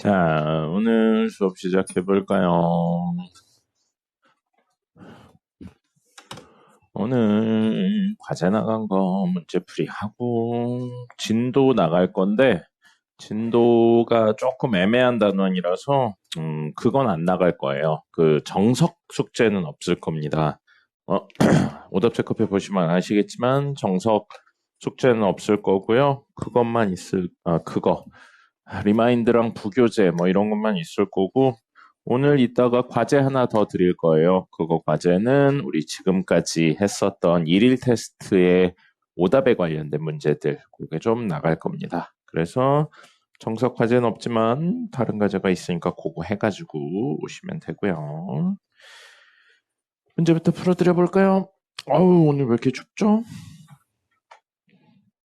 자, 오늘 수업 시작해 볼까요? 오늘 과제 나간 거 문제풀이 하고 진도 나갈 건데 진도가 조금 애매한 단원이라서 그건 안 나갈 거예요. 그 정석 숙제는 없을 겁니다. 오답 체크표 보시면 아시겠지만 정석 숙제는 없을 거고요. 그것만 그거 리마인드랑 부교재 뭐 이런 것만 있을 거고 오늘 이따가 과제 하나 더 드릴 거예요. 그거 과제는 우리 지금까지 했었던 일일 테스트의 오답에 관련된 문제들 그게 좀 나갈 겁니다. 그래서 정석 과제는 없지만 다른 과제가 있으니까 그거 해가지고 오시면 되고요. 문제부터 풀어드려 볼까요? 오늘 왜 이렇게 춥죠?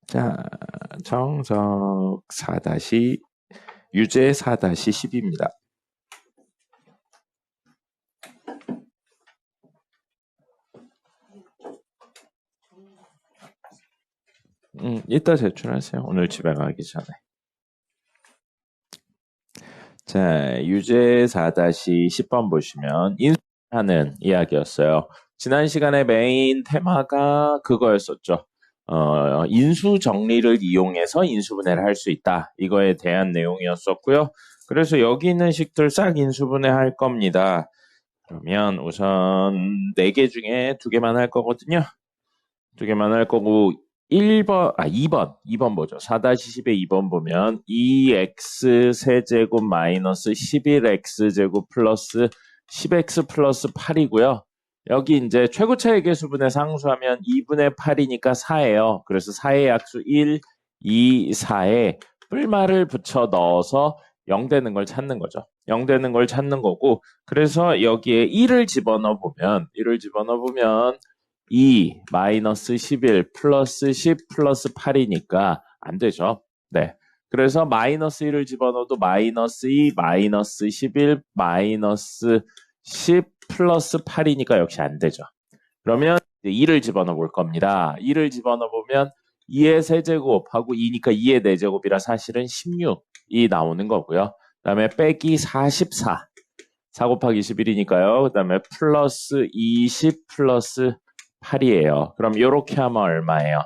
자, 정석 4- 유제 4-10입니다. 이따 제출하세요. 오늘 집에 가기 전에. 자, 유제 4-10번 보시면 인수하는 이야기였어요. 지난 시간에 메인 테마가 그거였었죠. 인수 정리를 이용해서 인수분해를 할 수 있다. 이거에 대한 내용이었었고요. 그래서 여기 있는 식들 싹 인수분해 할 겁니다. 그러면 우선 4개 중에 2개만 할 거거든요. 2개만 할 거고 2번 보죠. 4-10의 2번 보면 2x 세제곱 마이너스 11x제곱 플러스 10x 플러스 8이고요. 여기 이제 최고차의 개수분의 상수하면 2분의 8이니까 4예요. 그래서 4의 약수 1, 2, 4에 뿔말을 붙여 넣어서 0 되는 걸 찾는 거죠. 0 되는 걸 찾는 거고 그래서 여기에 1을 집어넣어 보면 2 마이너스 11 플러스 10 플러스 8이니까 안 되죠. 네. 그래서 마이너스 1을 집어넣어도 마이너스 2 마이너스 11 마이너스 10 플러스 8이니까 역시 안 되죠. 그러면 2를 집어넣어 볼 겁니다. 2를 집어넣어 보면 2의 세제곱하고 2니까 2의 4제곱이라 사실은 16이 나오는 거고요. 그 다음에 빼기 44 4 곱하기 21이니까요. 그 다음에 플러스 20 플러스 8이에요. 그럼 이렇게 하면 얼마예요?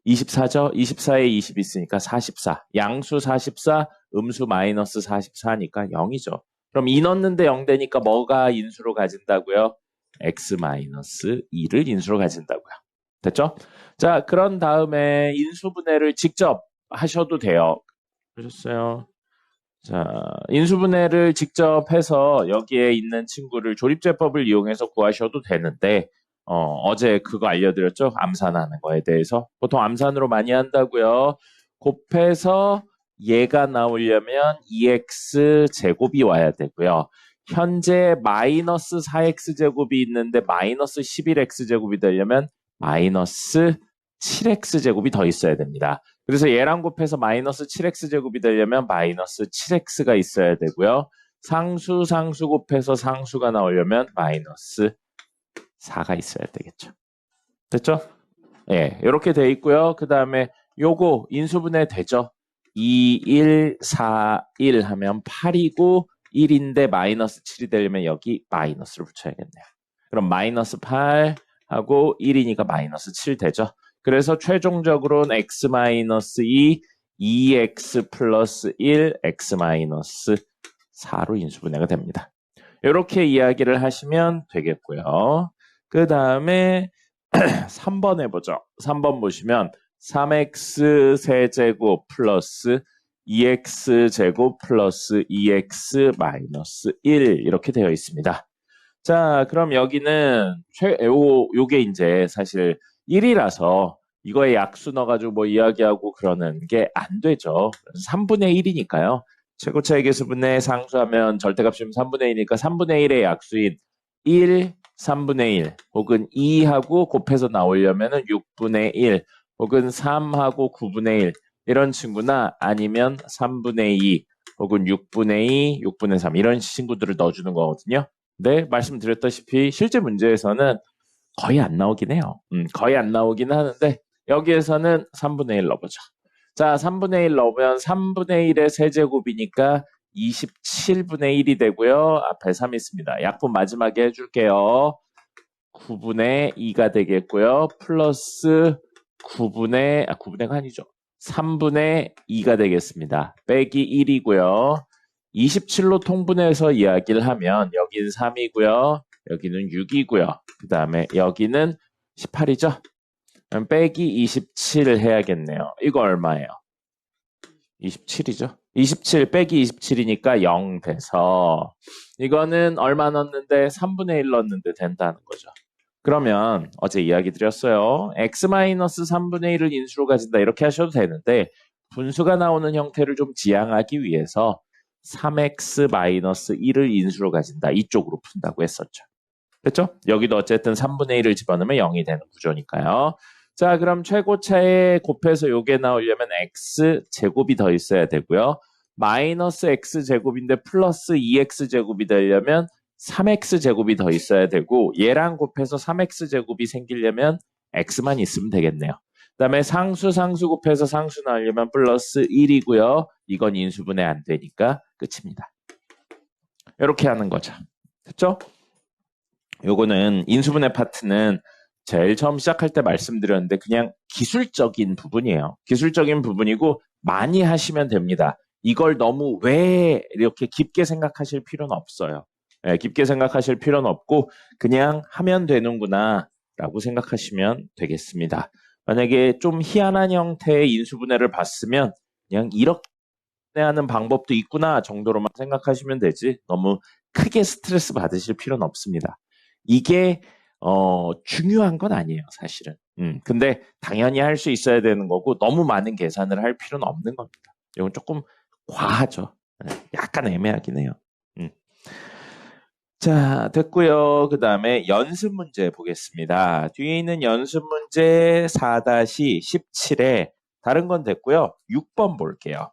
24죠? 24에 20 있으니까 44. 양수 44, 음수 마이너스 44니까 0이죠. 그럼 2 넣는데 0 되니까 뭐가 인수로 가진다고요? x 마이너스 2를 인수로 가진다고요. 됐죠? 자, 그런 다음에 인수분해를 직접 하셔도 돼요. 그러셨어요? 자, 인수분해를 직접 해서 여기에 있는 친구를 조립제법을 이용해서 구하셔도 되는데 어제 그거 알려드렸죠? 암산하는 거에 대해서. 보통 암산으로 많이 한다고요. 곱해서 얘가 나오려면 2x 제곱이 와야 되고요. 현재 마이너스 4x 제곱이 있는데 마이너스 11x 제곱이 되려면 마이너스 7x 제곱이 더 있어야 됩니다. 그래서 얘랑 곱해서 마이너스 7x 제곱이 되려면 마이너스 7x가 있어야 되고요. 상수 곱해서 상수가 나오려면 마이너스 4가 있어야 되겠죠. 됐죠? 예, 이렇게 돼 있고요. 그 다음에 요거 인수분해 되죠? 2, 1, 4, 1 하면 8이고 1인데 마이너스 7이 되려면 여기 마이너스를 붙여야겠네요. 그럼 마이너스 8 하고 1이니까 마이너스 7 되죠? 그래서 최종적으로는 x 마이너스 2, 2x 플러스 1, x 마이너스 4로 인수분해가 됩니다. 이렇게 이야기를 하시면 되겠고요. 그 다음에 3번 해보죠. 3번 보시면 3x 세제곱 플러스 2x 제곱 플러스 2x 마이너스 1 이렇게 되어 있습니다. 자, 그럼 여기는 요게 이제 사실 1이라서 이거에 약수 넣어가지고 뭐 이야기하고 그러는 게 안 되죠. 3분의 1이니까요. 최고차의 개수분의 상수하면 절대값이면 3분의 1이니까 3분의 1의 약수인 1, 3분의 1 혹은 2하고 곱해서 나오려면 6분의 1 혹은 3하고 9분의 1 이런 친구나 아니면 3분의 2 혹은 6분의 2, 6분의 3 이런 친구들을 넣어주는 거거든요. 네, 말씀드렸다시피 실제 문제에서는 거의 안 나오긴 해요. 거의 안 나오긴 하는데 여기에서는 3분의 1 넣어보죠. 자, 3분의 1 넣으면 3분의 1의 세제곱이니까 27분의 1이 되고요. 앞에 3 있습니다. 약분 마지막에 해줄게요. 9분의 2가 되겠고요. 플러스 9분의가 아니죠. 3분의 2가 되겠습니다. 빼기 1이고요. 27로 통분해서 이야기를 하면 여기는 3이고요. 여기는 6이고요. 그 다음에 여기는 18이죠. 그럼 빼기 27 해야겠네요. 이거 얼마예요? 27이죠. 27 빼기 27이니까 0 돼서 이거는 얼마 넣었는데 3분의 1 넣었는데 된다는 거죠. 그러면 어제 이야기 드렸어요. x-3분의 1을 인수로 가진다 이렇게 하셔도 되는데 분수가 나오는 형태를 좀 지향하기 위해서 3x-1을 인수로 가진다 이쪽으로 푼다고 했었죠. 됐죠? 여기도 어쨌든 3분의 1을 집어넣으면 0이 되는 구조니까요. 자, 그럼 최고차에 곱해서 요게 나오려면 x제곱이 더 있어야 되고요. 마이너스 x제곱인데 플러스 2x제곱이 되려면 3x제곱이 더 있어야 되고 얘랑 곱해서 3x제곱이 생기려면 x만 있으면 되겠네요. 그 다음에 상수 곱해서 상수 나오려면 플러스 1이고요. 이건 인수분해 안 되니까 끝입니다. 이렇게 하는 거죠. 됐죠? 요거는 인수분해 파트는 제일 처음 시작할 때 말씀드렸는데 그냥 기술적인 부분이에요. 기술적인 부분이고 많이 하시면 됩니다. 이걸 너무 왜 이렇게 깊게 생각하실 필요는 없어요. 네, 깊게 생각하실 필요는 없고 그냥 하면 되는구나 라고 생각하시면 되겠습니다. 만약에 좀 희한한 형태의 인수분해를 봤으면 그냥 이렇게 하는 방법도 있구나 정도로만 생각하시면 되지 너무 크게 스트레스 받으실 필요는 없습니다. 이게 중요한 건 아니에요, 사실은. 근데 당연히 할 수 있어야 되는 거고 너무 많은 계산을 할 필요는 없는 겁니다. 이건 조금 과하죠. 약간 애매하긴 해요. 자, 됐고요. 그 다음에 연습 문제 보겠습니다. 뒤에 있는 연습 문제 4-17에 다른 건 됐고요. 6번 볼게요.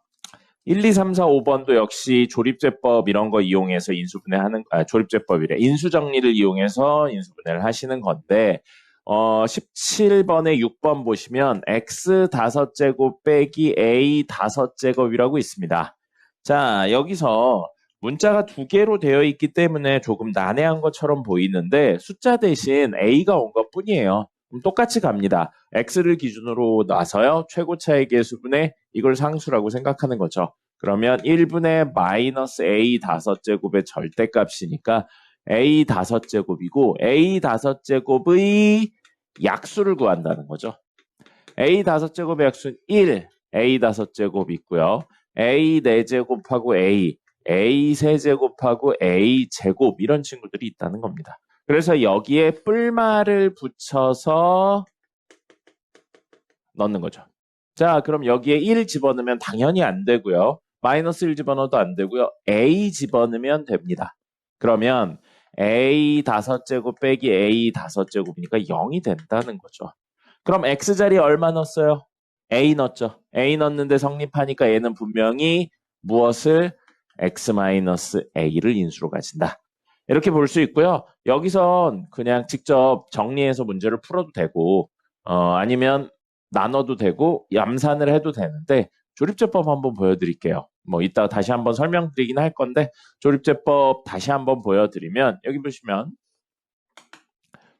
1, 2, 3, 4, 5번도 역시 조립제법 이런 거 이용해서 인수분해하는, 조립제법이래. 인수정리를 이용해서 인수분해를 하시는 건데, 17번에 6번 보시면 x 5제곱 빼기 a 5제곱이라고 있습니다. 자, 여기서 문자가 2개로 되어 있기 때문에 조금 난해한 것처럼 보이는데 숫자 대신 a가 온 것 뿐이에요. 똑같이 갑니다. x를 기준으로 놔서요. 최고차의 개수분의 이걸 상수라고 생각하는 거죠. 그러면 1분의 마이너스 a 5제곱의 절대값이니까 a 5제곱이고 a 5제곱의 약수를 구한다는 거죠. a 5제곱의 약수는 1, a 5제곱 있고요. a 4제곱하고 a 3제곱하고 a 제곱 이런 친구들이 있다는 겁니다. 그래서 여기에 뿔말을 붙여서 넣는 거죠. 자, 그럼 여기에 1 집어넣으면 당연히 안 되고요. 마이너스 1 집어넣어도 안 되고요. a 집어넣으면 됩니다. 그러면 a 5제곱 빼기 a 5제곱이니까 0이 된다는 거죠. 그럼 x자리에 얼마 넣었어요? a 넣었죠. a 넣었는데 성립하니까 얘는 분명히 무엇을 x-a를 인수로 가진다. 이렇게 볼 수 있고요. 여기선 그냥 직접 정리해서 문제를 풀어도 되고 아니면 나눠도 되고 얌산을 해도 되는데 조립제법 한번 보여드릴게요. 뭐 이따가 다시 한번 설명드리긴 할 건데 조립제법 다시 한번 보여드리면 여기 보시면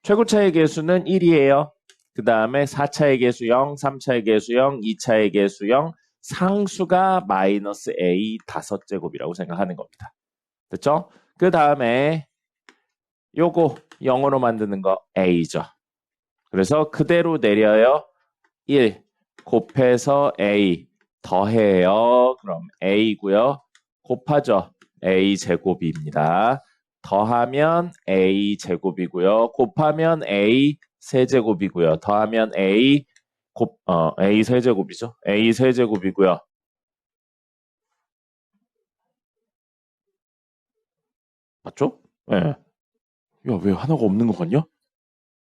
최고차의 개수는 1이에요. 그 다음에 4차의 개수 0, 3차의 개수 0, 2차의 개수 0, 상수가 마이너스 a 5제곱이라고 생각하는 겁니다. 됐죠? 그 다음에 요거 영어로 만드는 거 a죠. 그래서 그대로 내려요. 1 곱해서 a 더해요. 그럼 a고요. 곱하죠. a 제곱입니다. 더하면 a 제곱이고요. 곱하면 a 세제곱이고요. 더하면 a a 세제곱이죠. a 세제곱이고요. 맞죠? 예. 야, 왜 하나가 없는 것 같냐?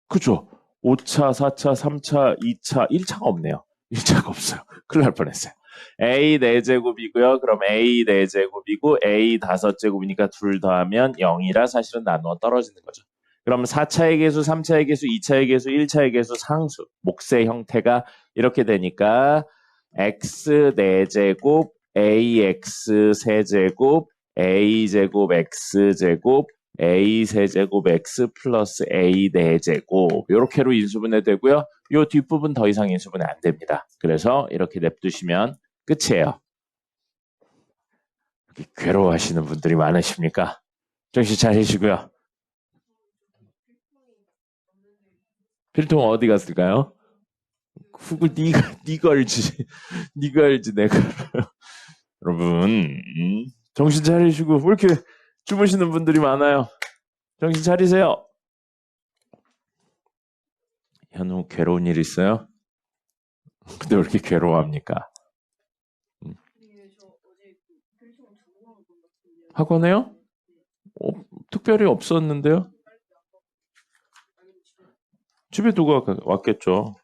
그죠? 5차, 4차, 3차, 2차, 1차가 없네요. 1차가 없어요. 큰일 날 뻔했어요. a 4제곱이고요. 그럼 a 4제곱이고 a 5제곱이니까 둘 더하면 0이라 사실은 나누어 떨어지는 거죠. 그럼 4차의 개수, 3차의 개수, 2차의 개수, 1차의 개수 상수, 몫의 형태가 이렇게 되니까 x 4제곱 ax 세제곱 a제곱 x제곱 a 세제곱 x 플러스 a 4제곱 이렇게로 인수분해 되고요. 이 뒷부분 더 이상 인수분해 안 됩니다. 그래서 이렇게 냅두시면 끝이에요. 괴로워하시는 분들이 많으십니까? 정신 차리시고요. 필통 어디 갔을까요? 훅을 네가 알지. 네가 알지 내가 알아요. 여러분 정신 차리시고 왜 이렇게 주무시는 분들이 많아요. 정신 차리세요. 현우 괴로운 일 있어요? 근데 왜 이렇게 괴로워합니까? 학원에요? 특별히 없었는데요? 집에 두고 왔겠죠.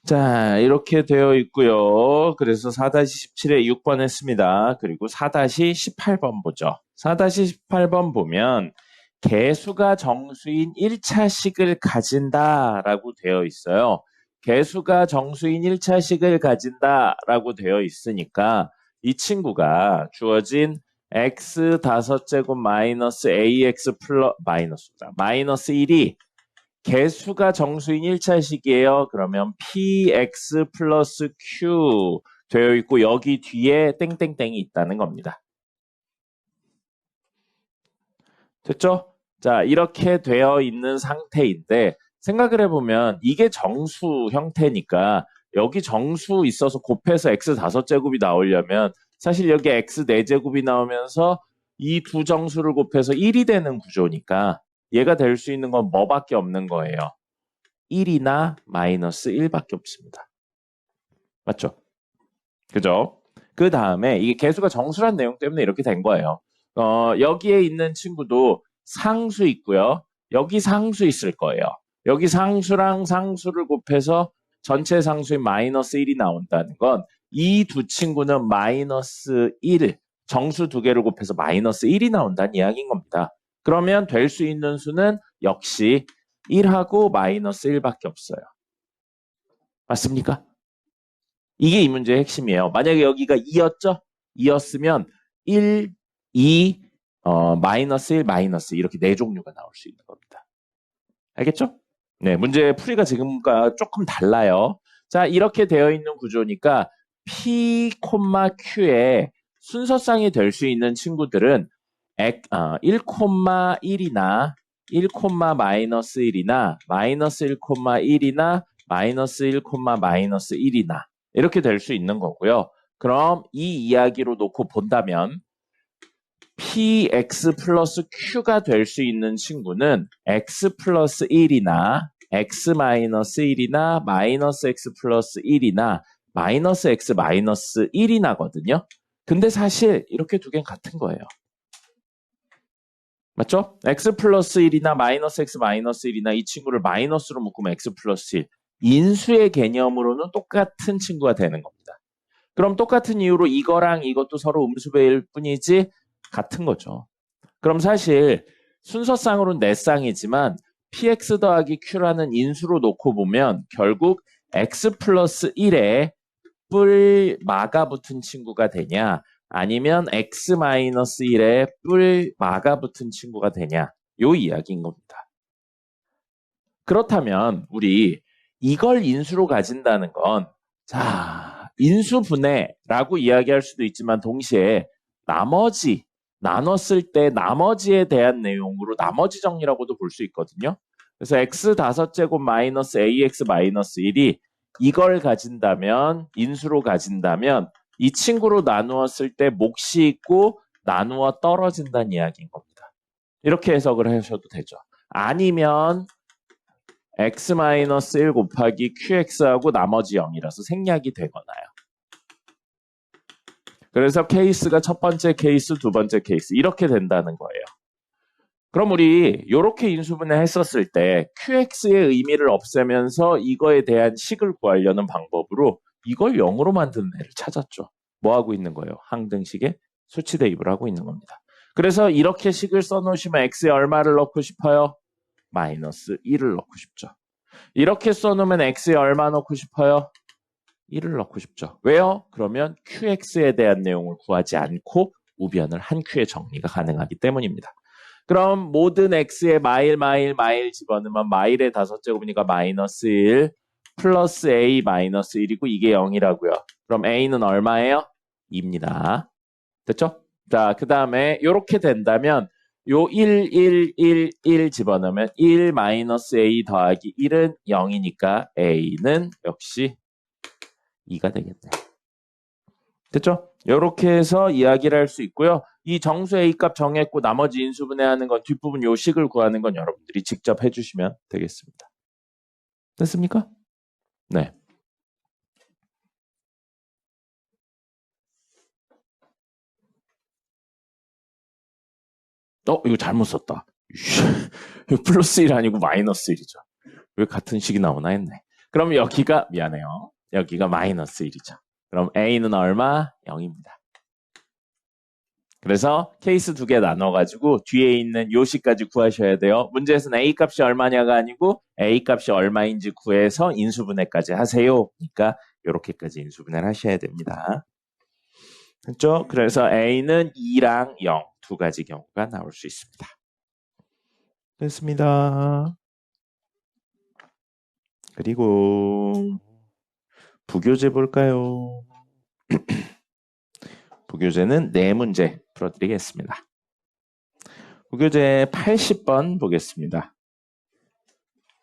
자, 이렇게 되어 있고요. 그래서 4-17에 6번 했습니다. 그리고 4-18번 보죠. 4-18번 보면 개수가 정수인 1차식을 가진다라고 되어 있어요. 개수가 정수인 1차식을 가진다라고 되어 있으니까 이 친구가 주어진 x 5제곱 마이너스 ax 마이너스 1이 개수가 정수인 1차식이에요. 그러면 px 플러스 q 되어 있고 여기 뒤에 땡땡땡이 있다는 겁니다. 됐죠? 자, 이렇게 되어 있는 상태인데 생각을 해보면 이게 정수 형태니까 여기 정수 있어서 곱해서 x 5제곱이 나오려면 사실 여기 x 4제곱이 나오면서 이 두 정수를 곱해서 1이 되는 구조니까 얘가 될 수 있는 건 뭐밖에 없는 거예요? 1이나 마이너스 1밖에 없습니다. 맞죠? 그죠? 그 다음에 이게 개수가 정수란 내용 때문에 이렇게 된 거예요. 여기에 있는 친구도 상수 있고요. 여기 상수 있을 거예요. 여기 상수랑 상수를 곱해서 전체 상수인 마이너스 1이 나온다는 건 이 두 친구는 마이너스 1, 정수 두 개를 곱해서 마이너스 1이 나온다는 이야기인 겁니다. 그러면 될 수 있는 수는 역시 1하고 마이너스 1밖에 없어요. 맞습니까? 이게 이 문제의 핵심이에요. 만약에 여기가 2였죠? 2였으면 1, 2, 마이너스 1, 마이너스 이렇게 네 종류가 나올 수 있는 겁니다. 알겠죠? 네, 문제 풀이가 지금과 조금 달라요. 자, 이렇게 되어 있는 구조니까 P, Q에 순서상이 될 수 있는 친구들은 1,1이나 1, 마이너스 1이나 마이너스 1,1이나 마이너스 1, 마이너스 1이나 이렇게 될 수 있는 거고요. 그럼 이 이야기로 놓고 본다면 px 플러스 q가 될 수 있는 친구는 x 플러스 1이나 x 마이너스 1이나 마이너스 x 플러스 1이나 마이너스 x 마이너스 1이 나거든요. 근데 사실 이렇게 두 개는 같은 거예요. 맞죠? x 플러스 1이나 마이너스 x 마이너스 1이나 이 친구를 마이너스로 묶으면 x 플러스 1. 인수의 개념으로는 똑같은 친구가 되는 겁니다. 그럼 똑같은 이유로 이거랑 이것도 서로 음수배일 뿐이지 같은 거죠. 그럼 사실 순서상으로는 네 쌍이지만 px 더하기 q라는 인수로 놓고 보면 결국 x 플러스 1에 뿔 마가 붙은 친구가 되냐 아니면 x 마이너스 1에 뿔 마가 붙은 친구가 되냐 요 이야기인 겁니다. 그렇다면 우리 이걸 인수로 가진다는 건 자, 인수분해라고 이야기할 수도 있지만 동시에 나머지 나눴을 때 나머지에 대한 내용으로 나머지 정리라고도 볼 수 있거든요. 그래서 x 5제곱 마이너스 ax 마이너스 1이 이걸 가진다면 인수로 가진다면 이 친구로 나누었을 때 몫이 있고 나누어 떨어진다는 이야기인 겁니다. 이렇게 해석을 하셔도 되죠. 아니면 x-1 곱하기 qx하고 나머지 0이라서 생략이 되거나요. 그래서 케이스가 첫 번째 케이스, 두 번째 케이스 이렇게 된다는 거예요. 그럼 우리 이렇게 인수분해 했었을 때 qx의 의미를 없애면서 이거에 대한 식을 구하려는 방법으로 이걸 0으로 만드는 애를 찾았죠. 뭐 하고 있는 거예요? 항등식에 수치 대입을 하고 있는 겁니다. 그래서 이렇게 식을 써놓으시면 x에 얼마를 넣고 싶어요? 마이너스 1을 넣고 싶죠. 이렇게 써놓으면 x에 얼마 넣고 싶어요? 1을 넣고 싶죠. 왜요? 그러면 qx에 대한 내용을 구하지 않고 우변을 한 큐에 정리가 가능하기 때문입니다. 그럼 모든 x에 마일 집어넣으면 마일의 5제곱이니까 마이너스 1 플러스 a 마이너스 1이고 이게 0이라고요. 그럼 a는 얼마예요? 2입니다. 됐죠? 자, 그 다음에 이렇게 된다면 요 1 집어넣으면 1 마이너스 a 더하기 1은 0이니까 a는 역시 2가 되겠네. 됐죠? 이렇게 해서 이야기를 할 수 있고요. 이 정수 A 값 정했고 나머지 인수분해하는 건 뒷부분 요 식을 구하는 건 여러분들이 직접 해주시면 되겠습니다. 됐습니까? 네. 이거 잘못 썼다. 이거 플러스 1 아니고 마이너스 1이죠. 왜 같은 식이 나오나 했네. 그럼 여기가 미안해요. 여기가 마이너스 1이죠. 그럼 A는 얼마? 0입니다. 그래서 케이스 2개 나눠가지고 뒤에 있는 요 식까지 구하셔야 돼요. 문제에서는 A 값이 얼마냐가 아니고 A 값이 얼마인지 구해서 인수분해까지 하세요. 그러니까 이렇게까지 인수분해를 하셔야 됩니다. 됐죠? 그래서 A는 2랑 0 두 가지 경우가 나올 수 있습니다. 됐습니다. 그리고 부교재 볼까요? 부교재는 4문제 풀어드리겠습니다. 부교재 80번 보겠습니다.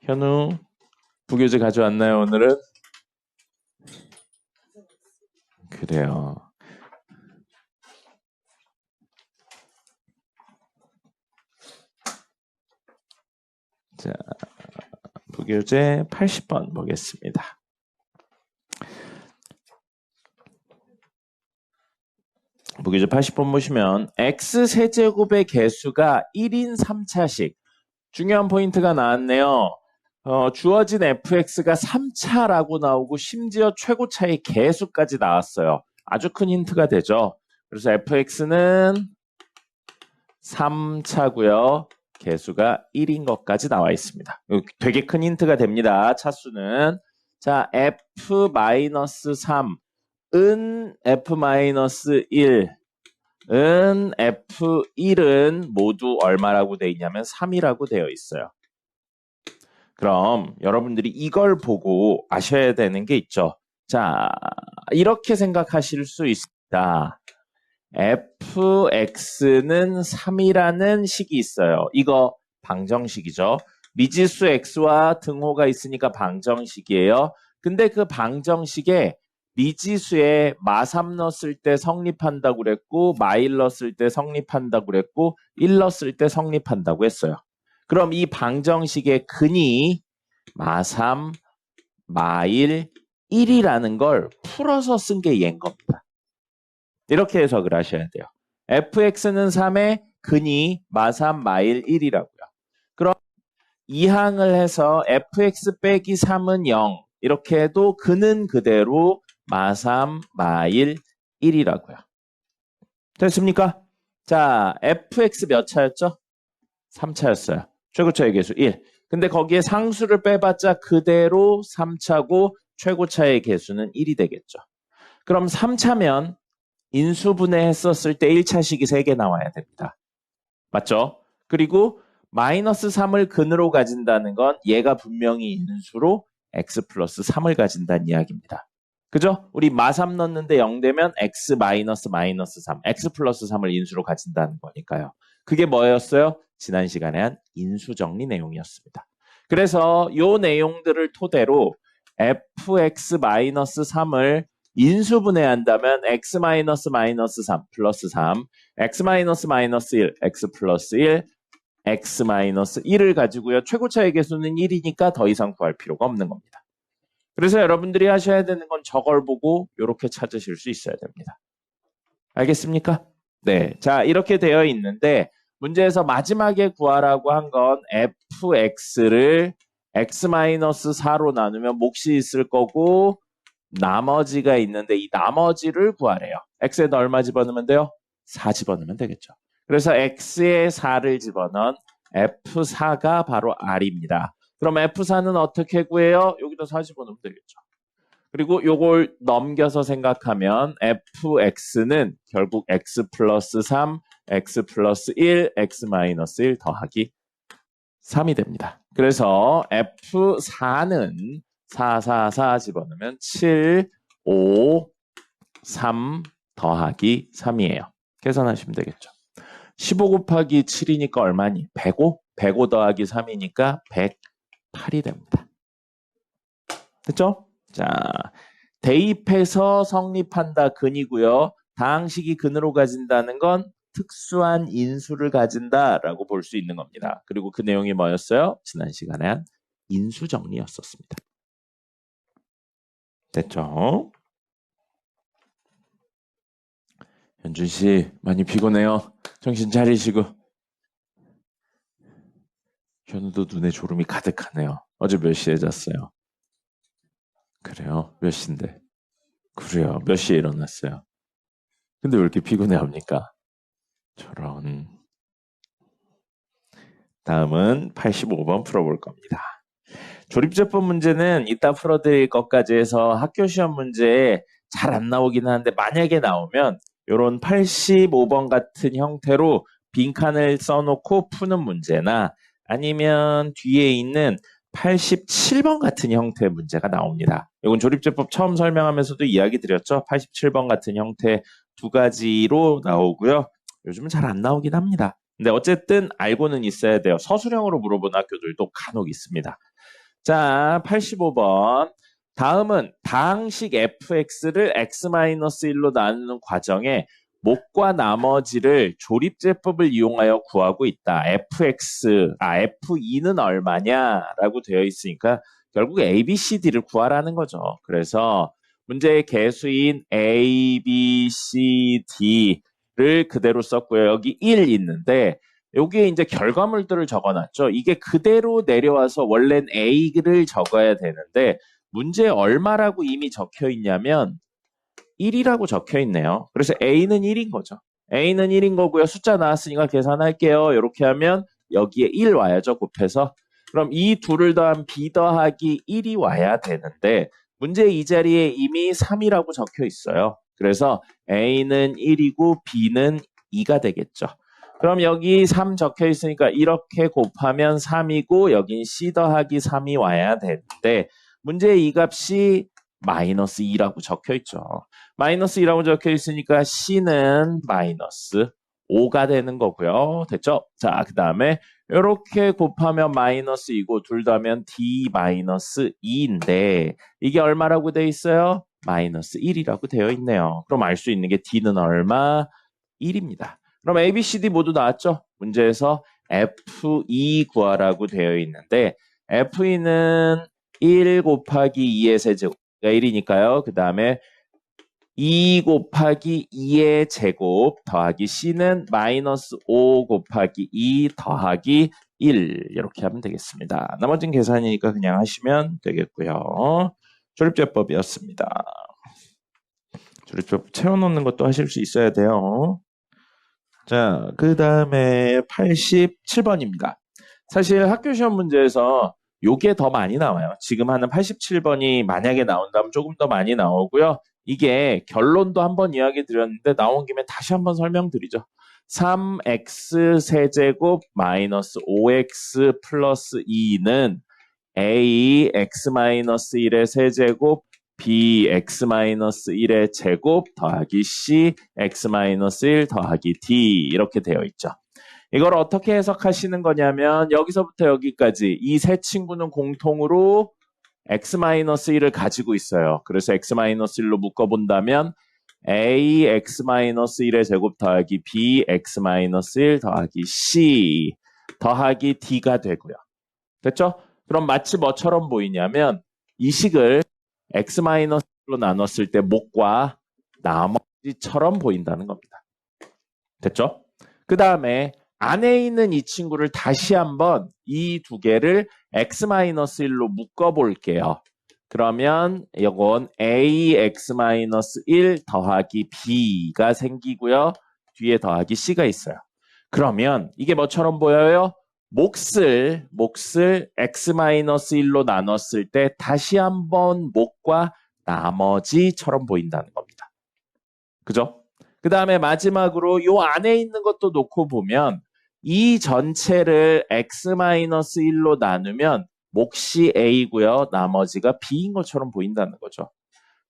현우, 부교재 가져왔나요, 오늘은? 그래요. 자, 부교재 80번 보겠습니다. 부교재 80번 보시면 x세제곱의 개수가 1인 3차식. 중요한 포인트가 나왔네요. 주어진 fx가 3차라고 나오고 심지어 최고차의 개수까지 나왔어요. 아주 큰 힌트가 되죠. 그래서 fx는 3차고요. 개수가 1인 것까지 나와 있습니다. 되게 큰 힌트가 됩니다. 차수는. 자, f-3 은 f-1 은 f1은 모두 얼마라고 되어 있냐면 3이라고 되어 있어요. 그럼 여러분들이 이걸 보고 아셔야 되는 게 있죠. 자, 이렇게 생각하실 수 있습니다. fx는 3이라는 식이 있어요. 이거 방정식이죠. 미지수 x와 등호가 있으니까 방정식이에요. 근데 그 방정식에 미지수에 마3 넣었을 때 성립한다고 그랬고 마1 넣었을 때 성립한다고 그랬고 1 넣었을 때 성립한다고 했어요. 그럼 이 방정식의 근이 마3, 마1, 1이라는 걸 풀어서 쓴 게 얘인 겁니다. 이렇게 해석을 하셔야 돼요. fx는 3의 근이 마3, 마1, 1이라고요. 그럼 이항을 해서 fx 빼기 3은 0 이렇게 해도 근은 그대로 마3, 마1, 1이라고요. 됐습니까? 자, fx 몇 차였죠? 3차였어요. 최고차의 개수 1. 근데 거기에 상수를 빼봤자 그대로 3차고 최고차의 개수는 1이 되겠죠. 그럼 3차면 인수분해 했었을 때 1차식이 3개 나와야 됩니다. 맞죠? 그리고 마이너스 3을 근으로 가진다는 건 얘가 분명히 인수로 x 플러스 3을 가진다는 이야기입니다. 그죠? 우리 마3 넣는데 0 되면 x 마이너스 3, x 플러스 3을 인수로 가진다는 거니까요. 그게 뭐였어요? 지난 시간에 한 인수정리 내용이었습니다. 그래서 이 내용들을 토대로 fx-3을 인수분해한다면 x-3 플러스 3, x-1, x 플러스 1, x-1을 가지고요. 최고차의 개수는 1이니까 더 이상 구할 필요가 없는 겁니다. 그래서 여러분들이 하셔야 되는 건 저걸 보고 이렇게 찾으실 수 있어야 됩니다. 알겠습니까? 네, 자 이렇게 되어 있는데 문제에서 마지막에 구하라고 한 건 fx를 x-4로 나누면 몫이 있을 거고 나머지가 있는데 이 나머지를 구하래요. x에다 얼마 집어넣으면 돼요? 4 집어넣으면 되겠죠. 그래서 x에 4를 집어넣은 f4가 바로 r입니다. 그럼 F4는 어떻게 구해요? 여기다 4 집어넣으면 되겠죠. 그리고 요걸 넘겨서 생각하면 fx는 결국 x 플러스 3, x 플러스 1, x 마이너스 1 더하기 3이 됩니다. 그래서 F4는 4, 4, 4 집어넣으면 7, 5, 3 더하기 3이에요. 계산하시면 되겠죠. 15 곱하기 7이니까 얼마니? 105? 105 더하기 3이니까 108이 됩니다. 됐죠? 자, 대입해서 성립한다 근이고요. 다항식이 근으로 가진다는 건 특수한 인수를 가진다라고 볼 수 있는 겁니다. 그리고 그 내용이 뭐였어요? 지난 시간에 한 인수정리였었습니다. 됐죠? 현준 씨 많이 피곤해요. 정신 차리시고. 현우도 눈에 졸음이 가득하네요. 어제 몇 시에 잤어요? 그래요? 몇 시인데? 그래요. 몇 시에 일어났어요? 근데 왜 이렇게 피곤해합니까? 저런. 다음은 85번 풀어볼 겁니다. 조립제법 문제는 이따 풀어드릴 것까지 해서 학교 시험 문제에 잘 안 나오긴 하는데 만약에 나오면 이런 85번 같은 형태로 빈칸을 써놓고 푸는 문제나 아니면 뒤에 있는 87번 같은 형태의 문제가 나옵니다. 이건 조립제법 처음 설명하면서도 이야기 드렸죠. 87번 같은 형태 두 가지로 나오고요. 요즘은 잘 안 나오긴 합니다. 근데 어쨌든 알고는 있어야 돼요. 서술형으로 물어보는 학교들도 간혹 있습니다. 자, 85번. 다음은 다항식 fx를 x-1로 나누는 과정에 목과 나머지를 조립제법을 이용하여 구하고 있다. f2는 얼마냐라고 되어 있으니까 결국 a, b, c, d를 구하라는 거죠. 그래서 문제의 개수인 a, b, c, d를 그대로 썼고요. 여기 1 있는데 여기에 이제 결과물들을 적어놨죠. 이게 그대로 내려와서 원래는 A를 적어야 되는데 문제에 얼마라고 이미 적혀 있냐면 1이라고 적혀 있네요. 그래서 A는 1인 거죠. A는 1인 거고요. 숫자 나왔으니까 계산할게요. 이렇게 하면 여기에 1 와야죠. 곱해서. 그럼 이 둘을 더한 B 더하기 1이 와야 되는데 문제 이 자리에 이미 3이라고 적혀 있어요. 그래서 A는 1이고 B는 2가 되겠죠. 그럼 여기 3 적혀 있으니까 이렇게 곱하면 3이고 여긴 C 더하기 3이 와야 되는데 문제의 이 값이 마이너스 2라고 적혀 있죠. 마이너스 2라고 적혀 있으니까 C는 마이너스 5가 되는 거고요. 됐죠? 자, 그 다음에 이렇게 곱하면 마이너스 2고 둘 더하면 D 마이너스 2인데 이게 얼마라고 되어 있어요? 마이너스 1이라고 되어 있네요. 그럼 알 수 있는 게 D는 얼마? 1입니다. 그럼 A, B, C, D 모두 나왔죠? 문제에서 F2 구하라고 되어 있는데 F2는 1 곱하기 2의 세제곱가 1이니까요. 그 다음에 2 곱하기 2의 제곱 더하기 C는 마이너스 5 곱하기 2 더하기 1 이렇게 하면 되겠습니다. 나머지는 계산이니까 그냥 하시면 되겠고요. 조립제법이었습니다. 조립제법 채워놓는 것도 하실 수 있어야 돼요. 자, 그 다음에 87번입니다. 사실 학교 시험 문제에서 요게 더 많이 나와요. 지금 하는 87번이 만약에 나온다면 조금 더 많이 나오고요. 이게 결론도 한번 이야기 드렸는데 나온 김에 다시 한번 설명드리죠. 3x 세제곱 마이너스 5x 플러스 2는 a x 마이너스 1의 세제곱 bx-1의 제곱 더하기 c x-1 더하기 d 이렇게 되어 있죠. 이걸 어떻게 해석하시는 거냐면 여기서부터 여기까지 이 세 친구는 공통으로 x-1을 가지고 있어요. 그래서 x-1로 묶어본다면 a x-1의 제곱 더하기 b x-1 더하기 c 더하기 d가 되고요. 됐죠? 그럼 마치 뭐처럼 보이냐면 이 식을 x-로 나눴을 때 목과 나머지처럼 보인다는 겁니다. 됐죠? 그 다음에 안에 있는 이 친구를 다시 한번 이 두 개를 x-1로 묶어볼게요. 그러면 이건 ax-1 더하기 b가 생기고요. 뒤에 더하기 c가 있어요. 그러면 이게 뭐처럼 보여요? 몫을 x-1로 나눴을 때 다시 한번 목과 나머지처럼 보인다는 겁니다. 그죠? 그 다음에 마지막으로 요 안에 있는 것도 놓고 보면 이 전체를 x-1로 나누면 몫이 a고요. 나머지가 b인 것처럼 보인다는 거죠.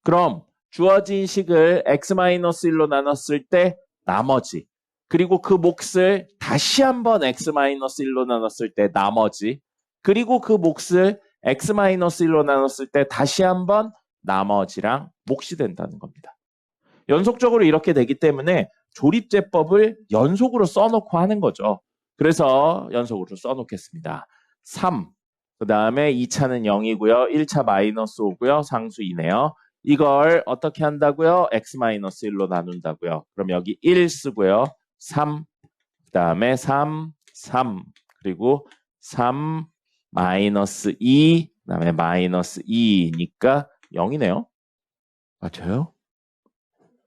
그럼 주어진 식을 x-1로 나눴을 때 나머지 그리고 그 몫을 다시 한번 x-1로 나눴을 때 나머지 그리고 그 몫을 x-1로 나눴을 때 다시 한번 나머지랑 몫이 된다는 겁니다. 연속적으로 이렇게 되기 때문에 조립제법을 연속으로 써놓고 하는 거죠. 그래서 연속으로 써놓겠습니다. 3, 그 다음에 2차는 0이고요. 1차 마이너스 5고요. 상수 2네요. 이걸 어떻게 한다고요? x-1로 나눈다고요. 그럼 여기 1 쓰고요. 3, 그 다음에 3, 3, 그리고 3, 마이너스 2, 그 다음에 마이너스 2니까 0이네요. 맞아요?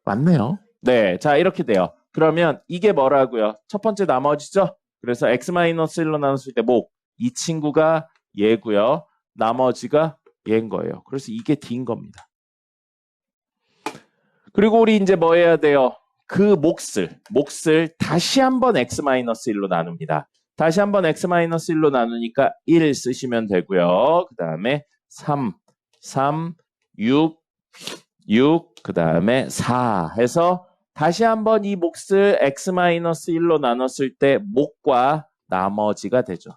맞네요. 네, 자 이렇게 돼요. 그러면 이게 뭐라고요? 첫 번째 나머지죠? 그래서 x-1로 나눴을 때 목, 이 친구가 얘고요. 나머지가 얘인 거예요. 그래서 이게 d인 겁니다. 그리고 우리 이제 뭐 해야 돼요? 그 몫을 다시 한번 x-1로 나눕니다. 다시 한번 x-1로 나누니까 1 쓰시면 되고요. 그 다음에 3, 3, 6, 그 다음에 4 해서 다시 한번 이 몫을 x-1로 나눴을 때 목과 나머지가 되죠.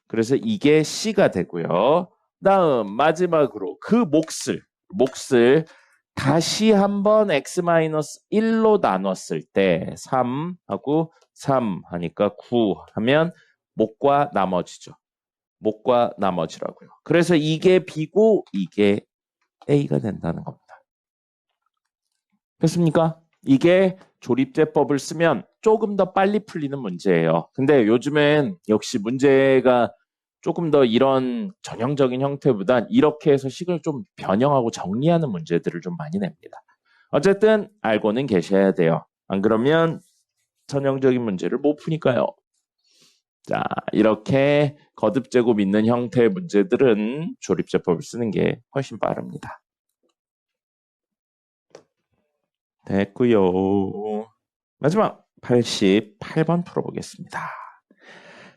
그래서 이게 C가 되고요. 다음 마지막으로 그 몫을 다시 한번 x-1로 나눴을 때 3하고 3 하니까 9 하면 목과 나머지죠. 목과 나머지라고요. 그래서 이게 B고 이게 A가 된다는 겁니다. 됐습니까? 이게 조립제법을 쓰면 조금 더 빨리 풀리는 문제예요. 근데 요즘엔 역시 문제가 조금 더 이런 전형적인 형태보단 이렇게 해서 식을 좀 변형하고 정리하는 문제들을 좀 많이 냅니다. 어쨌든 알고는 계셔야 돼요. 안 그러면 전형적인 문제를 못 푸니까요. 자, 이렇게 거듭제곱 있는 형태의 문제들은 조립제법을 쓰는 게 훨씬 빠릅니다. 됐고요. 마지막 88번 풀어보겠습니다.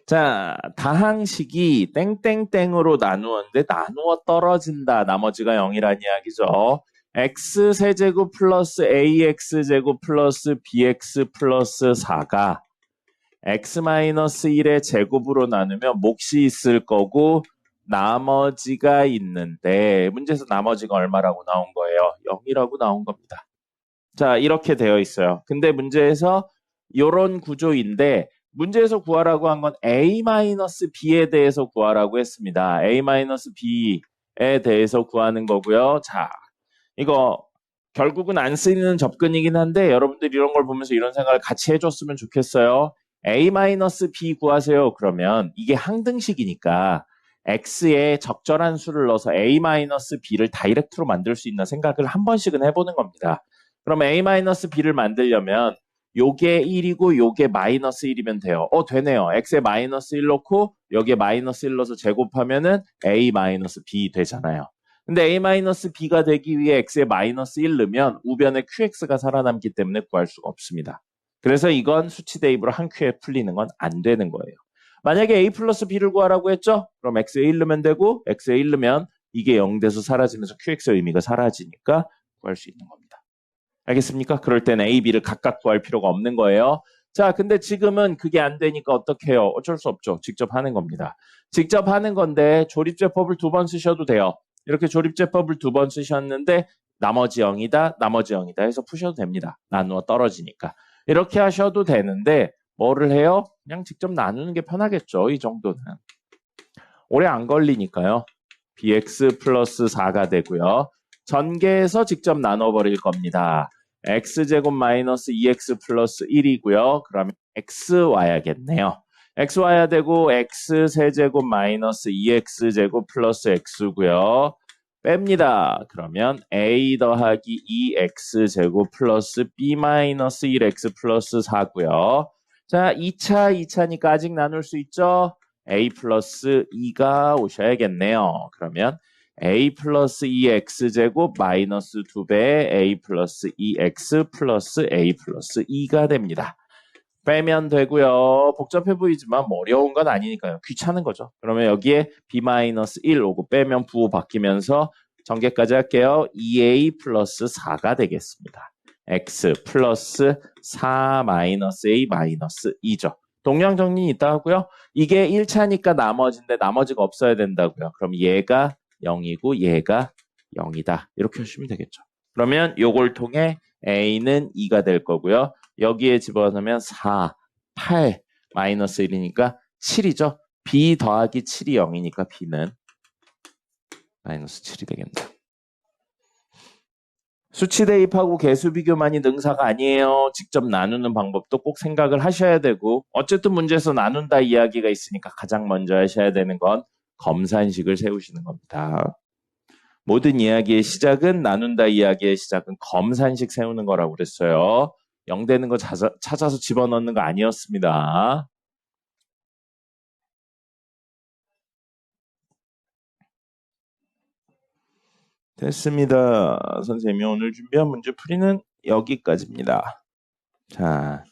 자, 다항식이 땡땡땡으로 나누었는데 나누어 떨어진다. 나머지가 0이란 이야기죠. x세제곱 플러스 ax제곱 플러스 bx 플러스 4가 x-1의 제곱으로 나누면 몫이 있을 거고 나머지가 있는데 문제에서 나머지가 얼마라고 나온 거예요? 0이라고 나온 겁니다. 자, 이렇게 되어 있어요. 근데 문제에서 이런 구조인데 문제에서 구하라고 한 건 A-B에 대해서 구하라고 했습니다. A-B에 대해서 구하는 거고요. 자, 이거 결국은 안 쓰이는 접근이긴 한데 여러분들 이런 걸 보면서 이런 생각을 같이 해줬으면 좋겠어요. A-B 구하세요. 그러면 이게 항등식이니까 X에 적절한 수를 넣어서 A-B를 다이렉트로 만들 수 있는 생각을 한 번씩은 해보는 겁니다. 그럼 A-B를 만들려면 요게 1이고 요게 마이너스 1이면 돼요. 되네요. X에 마이너스 1 넣고 여기에 마이너스 1 넣어서 제곱하면은 A-B 되잖아요. 근데 A-B가 되기 위해 X에 마이너스 1 넣으면 우변에 QX가 살아남기 때문에 구할 수가 없습니다. 그래서 이건 수치 대입으로 한 큐에 풀리는 건 안 되는 거예요. 만약에 A 플러스 B를 구하라고 했죠? 그럼 X에 1 넣으면 되고 X에 1 넣으면 이게 0돼서 사라지면서 QX의 의미가 사라지니까 구할 수 있는 겁니다. 알겠습니까? 그럴 때는 A, B를 각각 구할 필요가 없는 거예요. 자, 근데 지금은 그게 안 되니까 어떻게 해요? 어쩔 수 없죠. 직접 하는 겁니다. 직접 하는 건데 조립제법을 2번 쓰셔도 돼요. 이렇게 조립제법을 2번 쓰셨는데 나머지 0이다, 나머지 0이다 해서 푸셔도 됩니다. 나누어 떨어지니까. 이렇게 하셔도 되는데 뭐를 해요? 그냥 직접 나누는 게 편하겠죠. 이 정도는. 오래 안 걸리니까요. bx 플러스 4가 되고요. 전개해서 직접 나눠버릴 겁니다. x제곱 마이너스 2x 플러스 1이고요. 그러면 x 와야겠네요. x 와야 되고 x세제곱 마이너스 2x제곱 플러스 x고요. 뺍니다. 그러면 a 더하기 2x제곱 플러스 b 마이너스 1x 플러스 4고요. 자, 2차니까 아직 나눌 수 있죠? a 플러스 2가 오셔야겠네요. 그러면 a 플러스 2x제곱 마이너스 2배의 a 플러스 2x 플러스 a 플러스 2가 됩니다. 빼면 되고요. 복잡해 보이지만 뭐 어려운 건 아니니까요. 귀찮은 거죠. 그러면 여기에 b-1 오고 빼면 부호 바뀌면서 전개까지 할게요. 2a 플러스 4가 되겠습니다. x 플러스 4 마이너스 a 마이너스 2죠. 동량 정리 있다 하고요. 이게 1차니까 나머지인데 나머지가 없어야 된다고요. 그럼 얘가 0이고 얘가 0이다. 이렇게 하시면 되겠죠. 그러면 요걸 통해 a는 2가 될 거고요. 여기에 집어넣으면 4, 8, 마이너스 1이니까 7이죠. b 더하기 7이 0이니까 b는 마이너스 7이 되겠네요. 수치 대입하고 개수 비교만이 능사가 아니에요. 직접 나누는 방법도 꼭 생각을 하셔야 되고 어쨌든 문제에서 나눈다 이야기가 있으니까 가장 먼저 하셔야 되는 건 검산식을 세우시는 겁니다. 모든 이야기의 시작은 나눈다 이야기의 시작은 검산식 세우는 거라고 그랬어요. 0 되는 거 찾아서 집어넣는 거 아니었습니다. 됐습니다. 선생님이 오늘 준비한 문제풀이는 여기까지입니다. 자,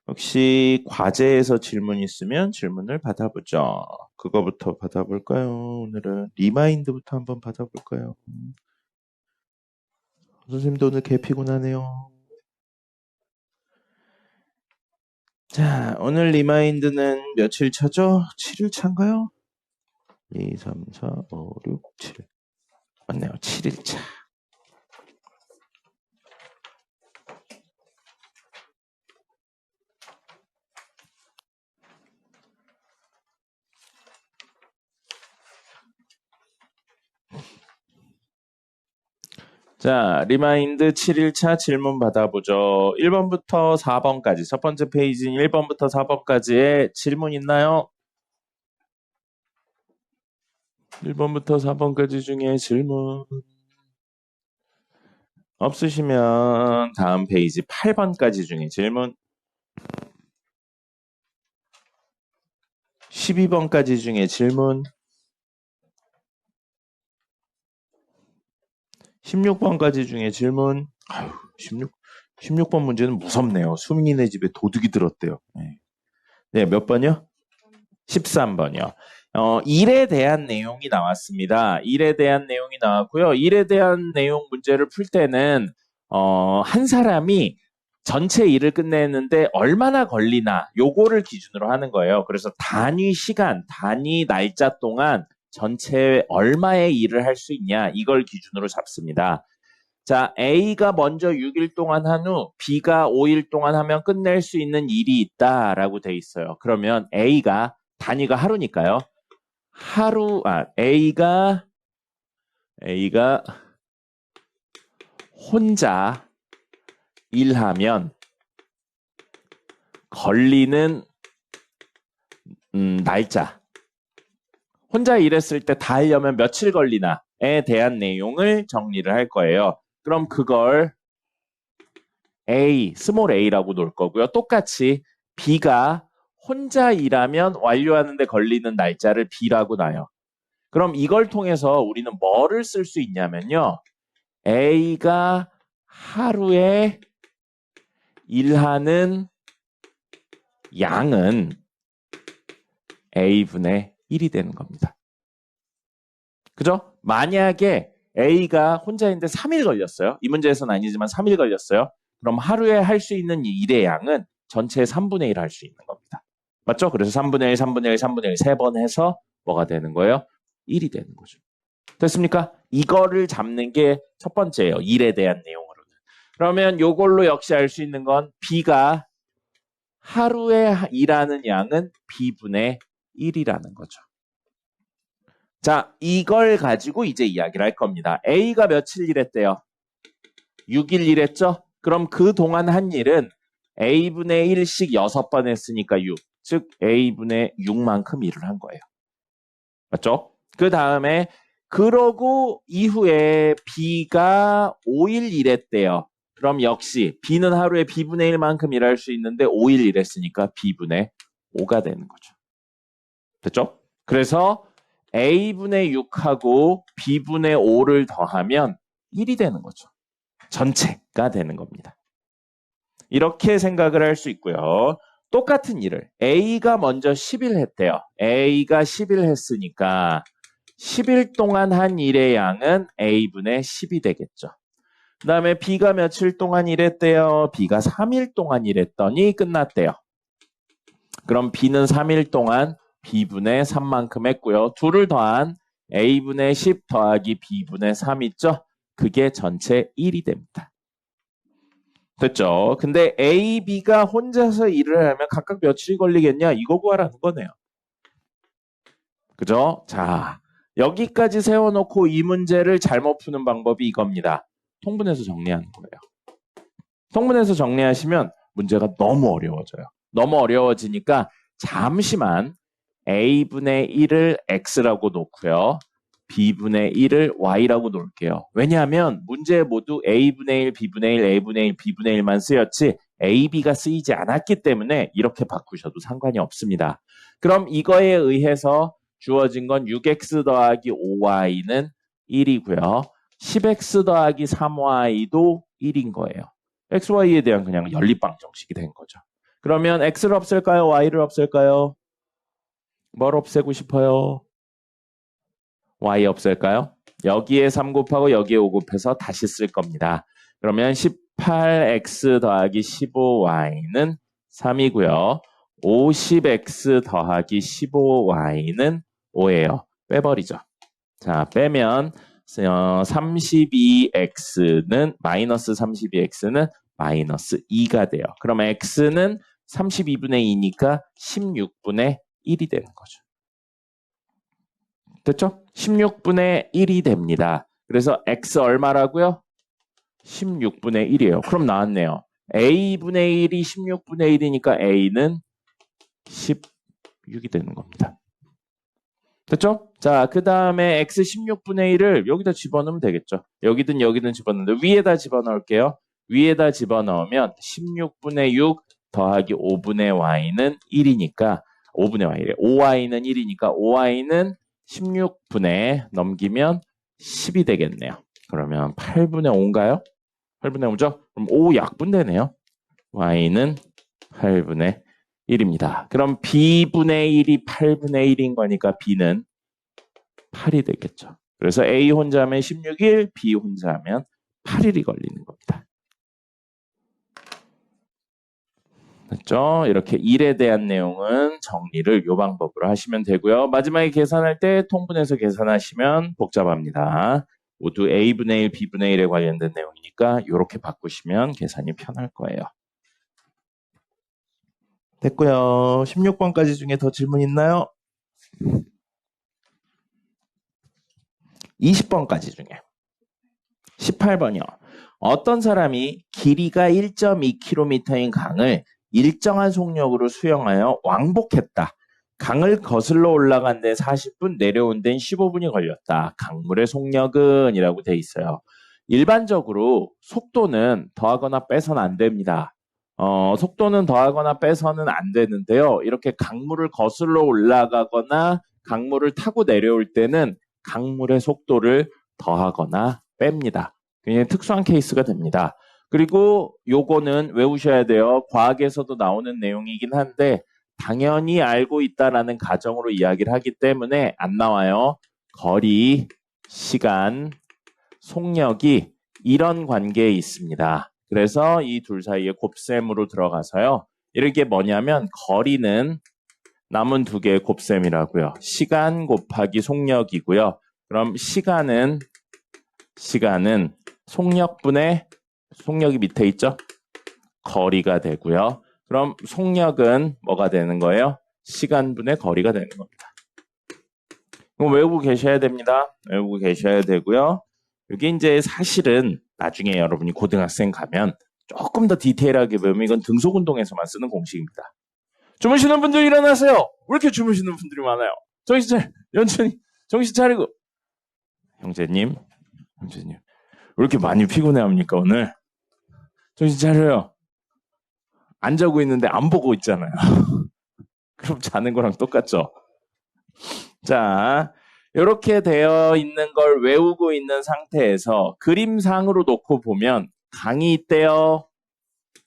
혹시 과제에서 질문 있으면 질문을 받아보죠. 그거부터 받아볼까요? 오늘은 리마인드부터 한번 받아볼까요? 선생님도 오늘 개 피곤하네요. 자, 오늘 리마인드는 며칠 차죠? 7일 차인가요? 2, 3, 4, 5, 6, 7. 맞네요. 7일 차. 자, 리마인드 7일차 질문 받아보죠. 1번부터 4번까지, 첫 번째 페이지인 1번부터 4번까지의 질문 있나요? 1번부터 4번까지 중에 질문 없으시면 다음 페이지 8번까지 중에 질문 12번까지 중에 질문 16번까지 중에 질문 16번 문제는 무섭네요. 수민이네 집에 도둑이 들었대요. 네, 몇 번이요? 13번이요. 일에 대한 내용이 나왔습니다. 일에 대한 내용이 나왔고요. 일에 대한 내용 문제를 풀 때는 한 사람이 전체 일을 끝내는데 얼마나 걸리나 요거를 기준으로 하는 거예요. 그래서 단위 시간, 단위 날짜 동안 전체 얼마의 일을 할 수 있냐 이걸 기준으로 잡습니다. 자, A가 먼저 6일 동안 한 후 B가 5일 동안 하면 끝낼 수 있는 일이 있다라고 돼 있어요. 그러면 A가 단위가 하루니까요. A가 혼자 일하면 걸리는 날짜. 혼자 일했을 때 다 하려면 며칠 걸리나에 대한 내용을 정리를 할 거예요. 그럼 그걸 스몰 a라고 놓을 거고요. 똑같이 B가 혼자 일하면 완료하는데 걸리는 날짜를 B라고 놔요. 그럼 이걸 통해서 우리는 뭐를 쓸 수 있냐면요. A가 하루에 일하는 양은 A분의 1이 되는 겁니다. 그죠? 만약에 A가 혼자인데 3일 걸렸어요. 이 문제에서는 아니지만 3일 걸렸어요. 그럼 하루에 할 수 있는 일의 양은 전체의 3분의 1 할 수 있는 겁니다. 맞죠? 그래서 3분의 1, 3분의 1, 3분의 1 3번 해서 뭐가 되는 거예요? 1이 되는 거죠. 됐습니까? 이거를 잡는 게 첫 번째예요. 일에 대한 내용으로는. 그러면 이걸로 역시 알 수 있는 건 B가 하루에 일하는 양은 B분의 1이라는 거죠. 자, 이걸 가지고 이제 이야기를 할 겁니다. A가 며칠 일했대요? 6일 일했죠? 그럼 그동안 한 일은 A분의 1씩 6번 했으니까 6. 즉 A분의 6만큼 일을 한 거예요. 맞죠? 그 다음에 그러고 이후에 B가 5일 일했대요. 그럼 역시 B는 하루에 B분의 1만큼 일할 수 있는데 5일 일했으니까 B분의 5가 되는 거죠. 됐죠? 그래서 A분의 6하고 B분의 5를 더하면 1이 되는 거죠. 전체가 되는 겁니다. 이렇게 생각을 할 수 있고요. 똑같은 일을 A가 먼저 10일 했대요. A가 10일 했으니까 10일 동안 한 일의 양은 A분의 10이 되겠죠. 그 다음에 B가 며칠 동안 일했대요. B가 3일 동안 일했더니 끝났대요. 그럼 B는 3일 동안 B분의 3만큼 했고요. 둘을 더한 A분의 10 더하기 B분의 3 있죠? 그게 전체 1이 됩니다. 됐죠? 근데 A, B가 혼자서 일을 하면 각각 며칠이 걸리겠냐? 이거 구하라는 거네요. 그죠? 자, 여기까지 세워놓고 이 문제를 잘못 푸는 방법이 이겁니다. 통분해서 정리하는 거예요. 통분해서 정리하시면 문제가 너무 어려워져요. 너무 어려워지니까 잠시만 A분의 1을 X라고 놓고요. B분의 1을 Y라고 놓을게요. 왜냐하면 문제에 모두 A분의 1, B분의 1, A분의 1, B분의 1만 쓰였지 A, B가 쓰이지 않았기 때문에 이렇게 바꾸셔도 상관이 없습니다. 그럼 이거에 의해서 주어진 건 6X 더하기 5Y는 1이고요. 10X 더하기 3Y도 1인 거예요. XY에 대한 그냥 연립방 정식이 된 거죠. 그러면 X를 없앨까요? Y를 없앨까요? 뭘 없애고 싶어요? Y 없앨까요? 여기에 3 곱하고 여기에 5 곱해서 다시 쓸 겁니다. 그러면 18X 더하기 15Y는 3이고요. 50X 더하기 15Y는 5예요. 빼버리죠. 자, 빼면 32X는 마이너스 32X는 마이너스 2가 돼요. 그럼 X는 32분의 2니까 16분의 1이 되는 거죠. 됐죠? 16분의 1이 됩니다. 그래서 X 얼마라고요? 16분의 1이에요. 그럼 나왔네요. A분의 1이 16분의 1이니까 A는 16이 되는 겁니다. 됐죠? 자, 그 다음에 X 16분의 1을 여기다 집어넣으면 되겠죠. 여기든 여기든 집어넣는데 위에다 집어넣을게요. 위에다 집어넣으면 16분의 6 더하기 5분의 Y는 1이니까 5분의 Y래. 5Y는 1이니까 5Y는 16분의 넘기면 10이 되겠네요. 그러면 8분의 5인가요? 8분의 5죠? 그럼 5 약분되네요. Y는 8분의 1입니다. 그럼 B분의 1이 8분의 1인 거니까 B는 8이 되겠죠. 그래서 A 혼자 하면 16일, B 혼자 하면 8일이 걸리는 겁니다. 됐죠? 이렇게 일에 대한 내용은 정리를 이 방법으로 하시면 되고요. 마지막에 계산할 때 통분해서 계산하시면 복잡합니다. 모두 A분의 1, B분의 1에 관련된 내용이니까 이렇게 바꾸시면 계산이 편할 거예요. 됐고요. 16번까지 중에 더 질문 있나요? 20번까지 중에 18번이요. 어떤 사람이 길이가 1.2km인 강을 일정한 속력으로 수영하여 왕복했다. 강을 거슬러 올라간 데 40분, 내려온 데는 15분이 걸렸다. 강물의 속력은 이라고 돼 있어요. 일반적으로 속도는 더하거나 빼서는 안 됩니다. 속도는 더하거나 빼서는 안 되는데요. 이렇게 강물을 거슬러 올라가거나 강물을 타고 내려올 때는 강물의 속도를 더하거나 뺍니다. 굉장히 특수한 케이스가 됩니다. 그리고 요거는 외우셔야 돼요. 과학에서도 나오는 내용이긴 한데 당연히 알고 있다라는 가정으로 이야기를 하기 때문에 안 나와요. 거리, 시간, 속력이 이런 관계에 있습니다. 그래서 이 둘 사이에 곱셈으로 들어가서요. 이렇게 뭐냐면 거리는 남은 두 개의 곱셈이라고요. 시간 곱하기 속력이고요. 그럼 시간은 속력분의 속력이 밑에 있죠? 거리가 되고요. 그럼 속력은 뭐가 되는 거예요? 시간분의 거리가 되는 겁니다. 이거 외우고 계셔야 됩니다. 외우고 계셔야 되고요. 이게 이제 사실은 나중에 여러분이 고등학생 가면 조금 더 디테일하게 배우면 이건 등속운동에서만 쓰는 공식입니다. 주무시는 분들 일어나세요. 왜 이렇게 주무시는 분들이 많아요? 연준이 정신 차리고. 형제님, 왜 이렇게 많이 피곤해합니까 오늘? 정신 차려요. 안 자고 있는데 안 보고 있잖아요. 그럼 자는 거랑 똑같죠? 자, 이렇게 되어 있는 걸 외우고 있는 상태에서 그림상으로 놓고 보면 강이 있대요.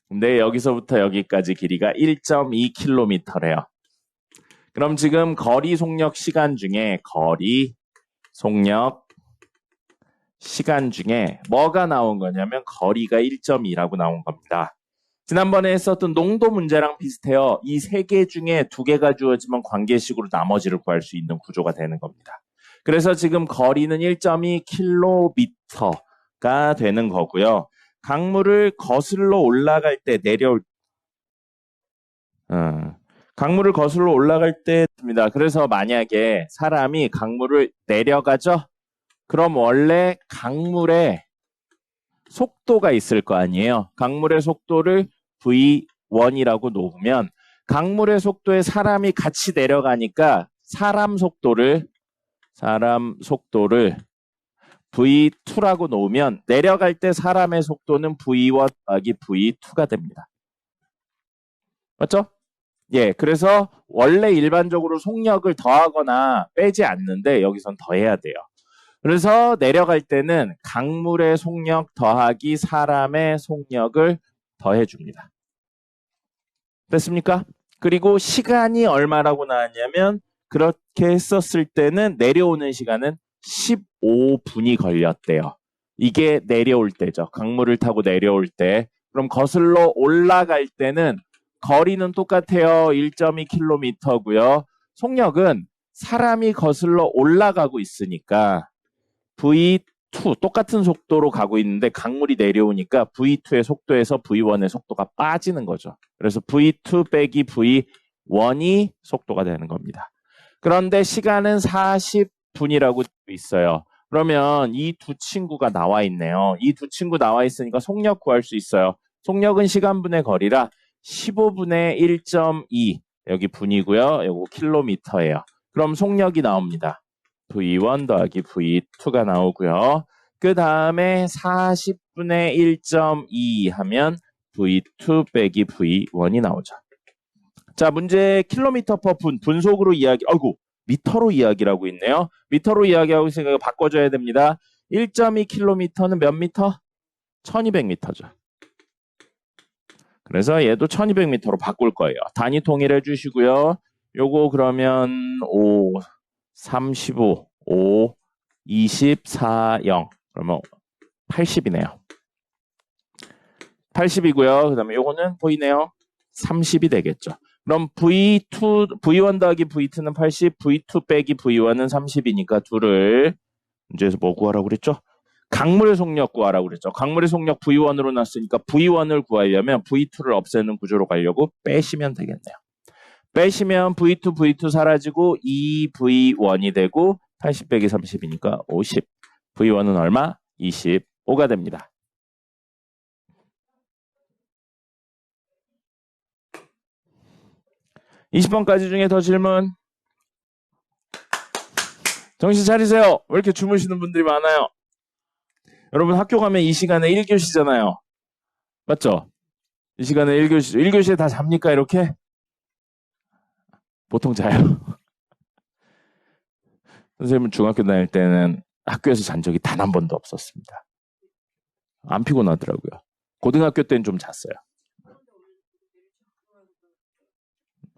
근데 여기서부터 여기까지 길이가 1.2km래요. 그럼 지금 거리 속력 시간 중에 거리 속력 시간 중에 뭐가 나온 거냐면 거리가 1.2라고 나온 겁니다. 지난번에 했었던 농도 문제랑 비슷해요. 이 세 개 중에 두 개가 주어지면 관계식으로 나머지를 구할 수 있는 구조가 되는 겁니다. 그래서 지금 거리는 1.2km가 되는 거고요. 강물을 거슬러 올라갈 때 강물을 거슬러 올라갈 때입니다. 그래서 만약에 사람이 강물을 내려가죠? 그럼 원래 강물의 속도가 있을 거 아니에요. 강물의 속도를 V1이라고 놓으면 강물의 속도에 사람이 같이 내려가니까 사람 속도를 V2라고 놓으면 내려갈 때 사람의 속도는 V1 더하기 V2가 됩니다. 맞죠? 예, 그래서 원래 일반적으로 속력을 더하거나 빼지 않는데 여기선 더해야 돼요. 그래서 내려갈 때는 강물의 속력 더하기 사람의 속력을 더해줍니다. 됐습니까? 그리고 시간이 얼마라고 나왔냐면 그렇게 했었을 때는 내려오는 시간은 15분이 걸렸대요. 이게 내려올 때죠. 강물을 타고 내려올 때. 그럼 거슬러 올라갈 때는 거리는 똑같아요. 1.2km고요. 속력은 사람이 거슬러 올라가고 있으니까 V2 똑같은 속도로 가고 있는데 강물이 내려오니까 V2의 속도에서 V1의 속도가 빠지는 거죠. 그래서 V2 빼기 V1이 속도가 되는 겁니다. 그런데 시간은 40분이라고 있어요. 그러면 이 두 친구가 나와 있네요. 이 두 친구 나와 있으니까 속력 구할 수 있어요. 속력은 시간분의 거리라 15분의 1.2 여기 분이고요. 요거 킬로미터예요. 그럼 속력이 나옵니다. V1 더하기 V2가 나오고요. 그 다음에 40분의 1.2 하면 V2 빼기 V1이 나오죠. 자, 문제 킬로미터 퍼 분속으로 미터로 이야기라고 있네요. 미터로 이야기하고 있으니까 이거 바꿔줘야 됩니다. 1.2km는 몇 미터? 1200m죠. 그래서 얘도 1200m로 바꿀 거예요. 단위 통일해 주시고요. 요거 그러면 5, 35, 5, 24, 0. 그러면 80이네요. 80이고요. 그 다음에 요거는 보이네요. 30이 되겠죠. 그럼 V1 더하기 V2는 80, V2 빼기 V1은 30이니까 둘을 문제에서 뭐 구하라고 그랬죠? 강물의 속력 구하라고 그랬죠. 강물의 속력 V1으로 놨으니까 V1을 구하려면 V2를 없애는 구조로 가려고 빼시면 되겠네요. 빼시면 V2, V2 사라지고 2V1이 되고 80 빼기 30이니까 50. V1은 얼마? 25가 됩니다. (20번까지) 중에 더 질문? 정신 차리세요. 왜 이렇게 주무시는 분들이 많아요? 여러분 학교 가면 이 시간에 1교시잖아요. 맞죠? 이 시간에 1교시. 1교시에 다 잡니까 이렇게? 보통 자요. 선생님은 중학교 다닐 때는 학교에서 잔 적이 단 한 번도 없었습니다. 안 피곤하더라고요. 고등학교 때는 좀 잤어요.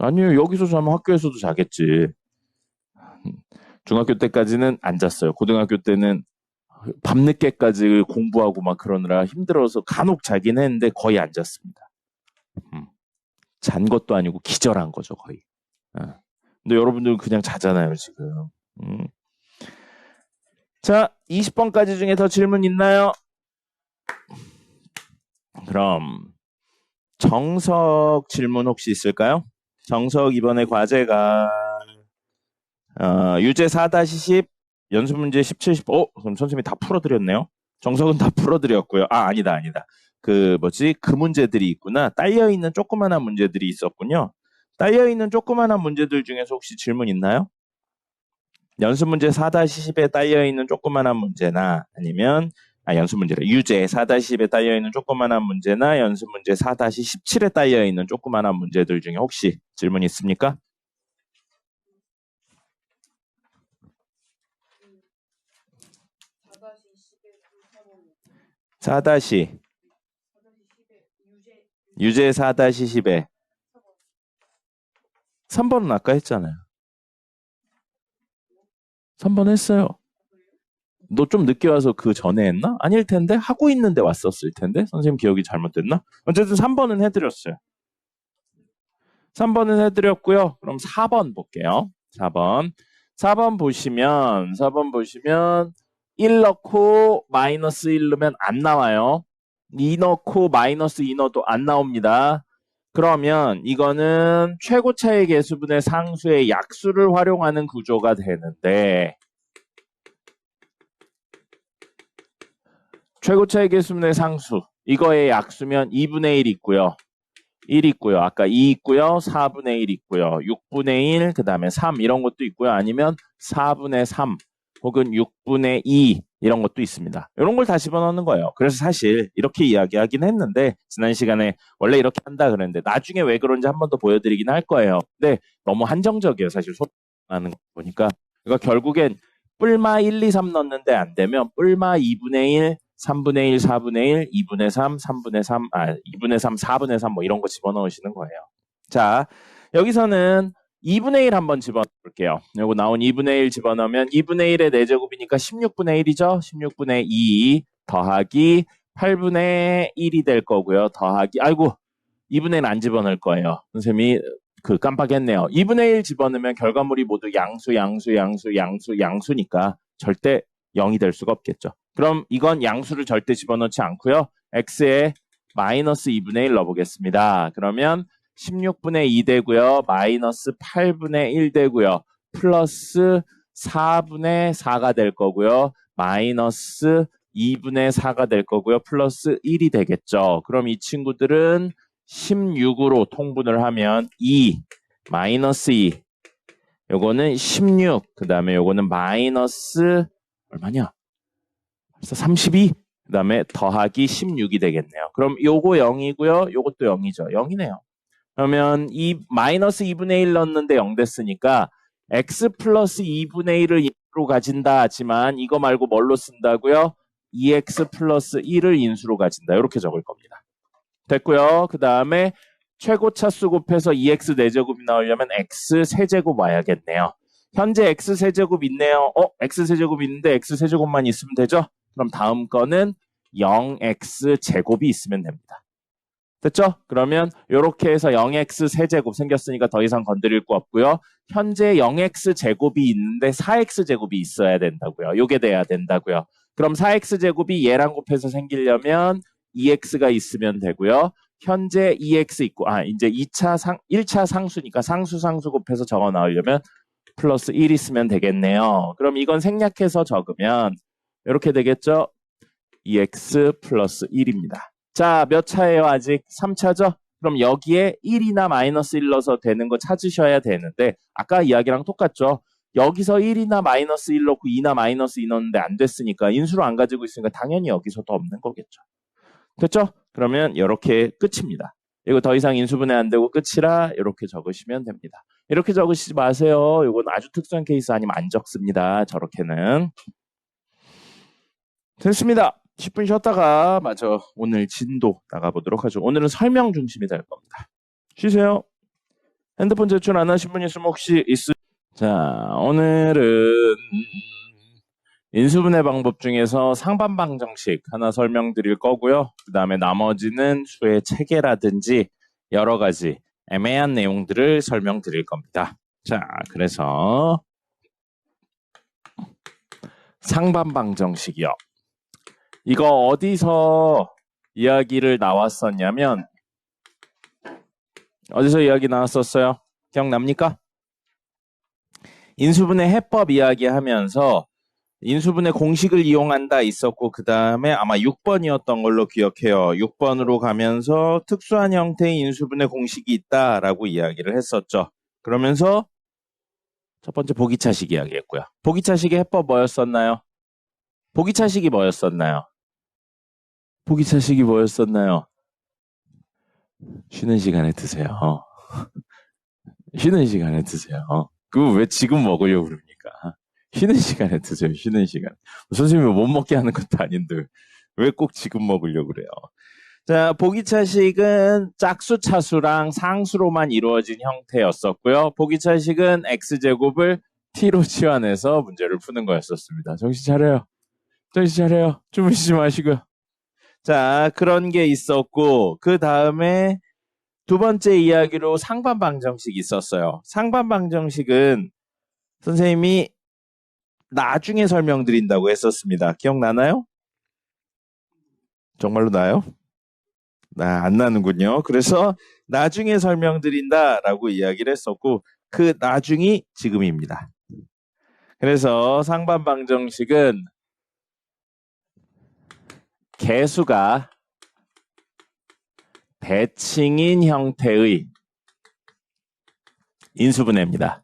아니요, 여기서 자면 학교에서도 자겠지. 중학교 때까지는 안 잤어요. 고등학교 때는 밤늦게까지 공부하고 막 그러느라 힘들어서 간혹 자긴 했는데 거의 안 잤습니다. 잔 것도 아니고 기절한 거죠, 거의. 근데 여러분들은 그냥 자잖아요, 지금. 자, 20번까지 중에 더 질문 있나요? 그럼 정석 질문 혹시 있을까요? 정석 이번에 과제가 유제 4-10 연습문제 17, 10. 그럼 선생님이 다 풀어드렸네요. 정석은 다 풀어드렸고요. 아니다. 그 문제들이 있구나. 딸려있는 조그만한 문제들이 있었군요. 딸려있는 조그만한 문제들 중에서 혹시 질문 있나요? 연습문제 4-10에 딸려있는 조그만한 문제나 아니면 연습 문제래. 유제 4-10에 딸려있는 조그만한 문제나 연습 문제 4-17에 딸려있는 조그만한 문제들 중에 혹시 질문 있습니까? 4- 유제 4-10에 3번은 아까 했잖아요. 3번 했어요. 너 좀 늦게 와서 그 전에 했나? 아닐 텐데? 하고 있는데 왔었을 텐데? 선생님 기억이 잘못됐나? 어쨌든 3번은 해드렸어요. 3번은 해드렸고요. 그럼 4번 볼게요. 4번. 4번 보시면 1 넣고 마이너스 1 넣으면 안 나와요. 2 넣고 마이너스 2 넣어도 안 나옵니다. 그러면 이거는 최고차의 개수분의 상수의 약수를 활용하는 구조가 되는데 최고차의 개수분의 상수 이거의 약수면 2분의 1 있고요. 1 있고요. 아까 2 있고요. 4분의 1 있고요. 6분의 1, 그 다음에 3 이런 것도 있고요. 아니면 4분의 3 혹은 6분의 2 이런 것도 있습니다. 이런 걸 다 집어넣는 거예요. 그래서 사실 이렇게 이야기하긴 했는데 지난 시간에 원래 이렇게 한다 그랬는데 나중에 왜 그런지 한 번 더 보여드리긴 할 거예요. 근데 너무 한정적이에요. 사실 소하는 거 보니까. 그러니까 결국엔 뿔마 1, 2, 3 넣는데 안 되면 뿔마 2분의 1, 3분의 1, 4분의 1, 2분의 3, 3분의 3, 2분의 3, 4분의 3 뭐 이런 거 집어넣으시는 거예요. 자, 여기서는 2분의 1 한번 집어넣을게요. 요거 나온 2분의 1 집어넣으면 2분의 1의 4제곱이니까 16분의 1이죠. 16분의 2 더하기 8분의 1이 될 거고요. 더하기, 2분의 1 안 집어넣을 거예요. 선생님이 깜빡했네요. 2분의 1 집어넣으면 결과물이 모두 양수니까 절대 0이 될 수가 없겠죠. 그럼 이건 양수를 절대 집어넣지 않고요. x에 마이너스 2분의 1 넣어보겠습니다. 그러면 16분의 2 되고요. 마이너스 8분의 1 되고요. 플러스 4분의 4가 될 거고요. 마이너스 2분의 4가 될 거고요. 플러스 1이 되겠죠. 그럼 이 친구들은 16으로 통분을 하면 2, 마이너스 2. 요거는 16. 그 다음에 요거는 마이너스 얼마냐? 그래서 32. 그 다음에 더하기 16이 되겠네요. 그럼 요거 0이고요. 요것도 0이죠. 0이네요. 그러면 이 마이너스 2분의 1 넣었는데 0 됐으니까 x 플러스 2분의 1을 2로 가진다 하지만 이거 말고 뭘로 쓴다고요? 2x 플러스 1을 인수로 가진다. 이렇게 적을 겁니다. 됐고요. 그 다음에 최고차수 곱해서 2x 4제곱이 나오려면 x 세제곱 와야겠네요. 현재 x 세제곱 있네요. x 세제곱 있는데 x 세제곱만 있으면 되죠? 그럼 다음 거는 0x 제곱이 있으면 됩니다. 됐죠? 그러면 이렇게 해서 0x 세제곱 생겼으니까 더 이상 건드릴 거 없고요. 현재 0x 제곱이 있는데 4x 제곱이 있어야 된다고요. 요게 돼야 된다고요. 그럼 4x 제곱이 얘랑 곱해서 생기려면 2x가 있으면 되고요. 현재 2x 있고 이제 1차 상수니까 상수 곱해서 적어 나오려면 플러스 1 있으면 되겠네요. 그럼 이건 생략해서 적으면 이렇게 되겠죠? 2x 플러스 1입니다. 자, 몇 차예요? 아직 3차죠? 그럼 여기에 1이나 마이너스 1 넣어서 되는 거 찾으셔야 되는데 아까 이야기랑 똑같죠? 여기서 1이나 마이너스 1 넣고 2나 마이너스 2 넣었는데 안 됐으니까 인수를 안 가지고 있으니까 당연히 여기서도 없는 거겠죠. 됐죠? 그러면 이렇게 끝입니다. 이거 더 이상 인수분해 안 되고 끝이라 이렇게 적으시면 됩니다. 이렇게 적으시지 마세요. 이건 아주 특수한 케이스 아니면 안 적습니다. 저렇게는. 됐습니다. 10분 쉬었다가 마저 오늘 진도 나가보도록 하죠. 오늘은 설명 중심이 될 겁니다. 쉬세요. 핸드폰 제출 안 하신 분 있으면 혹시 자, 오늘은 인수분해 방법 중에서 상반방 정식 하나 설명드릴 거고요. 그 다음에 나머지는 수의 체계라든지 여러 가지 애매한 내용들을 설명드릴 겁니다. 자, 그래서 상반방 정식이요. 이거 어디서 이야기를 나왔었냐면 어디서 이야기 나왔었어요? 기억납니까? 인수분해 해법 이야기하면서 인수분해 공식을 이용한다 있었고 그 다음에 아마 6번이었던 걸로 기억해요. 6번으로 가면서 특수한 형태의 인수분해 공식이 있다라고 이야기를 했었죠. 그러면서 첫 번째 보기차식 이야기했고요. 보기차식의 해법 뭐였었나요? 보기차식이 뭐였었나요? 보기차식이 뭐였었나요? 쉬는 시간에 드세요. 쉬는 시간에 드세요. 그거 왜 지금 먹으려고 그럽니까? 쉬는 시간에 드세요. 쉬는 시간. 선생님이 못 먹게 하는 것도 아닌데 왜 꼭 지금 먹으려고 그래요? 자, 보기차식은 짝수차수랑 상수로만 이루어진 형태였었고요. 보기차식은 x제곱을 t로 치환해서 문제를 푸는 거였었습니다. 정신 차려요. 정신 차려요. 주무시지 마시고요. 자, 그런 게 있었고 그 다음에 두 번째 이야기로 상반방정식이 있었어요. 상반방정식은 선생님이 나중에 설명드린다고 했었습니다. 기억나나요? 정말로 나요? 안 나는군요. 그래서 나중에 설명드린다라고 이야기를 했었고 그 나중이 지금입니다. 그래서 상반방정식은 개수가 대칭인 형태의 인수분해입니다.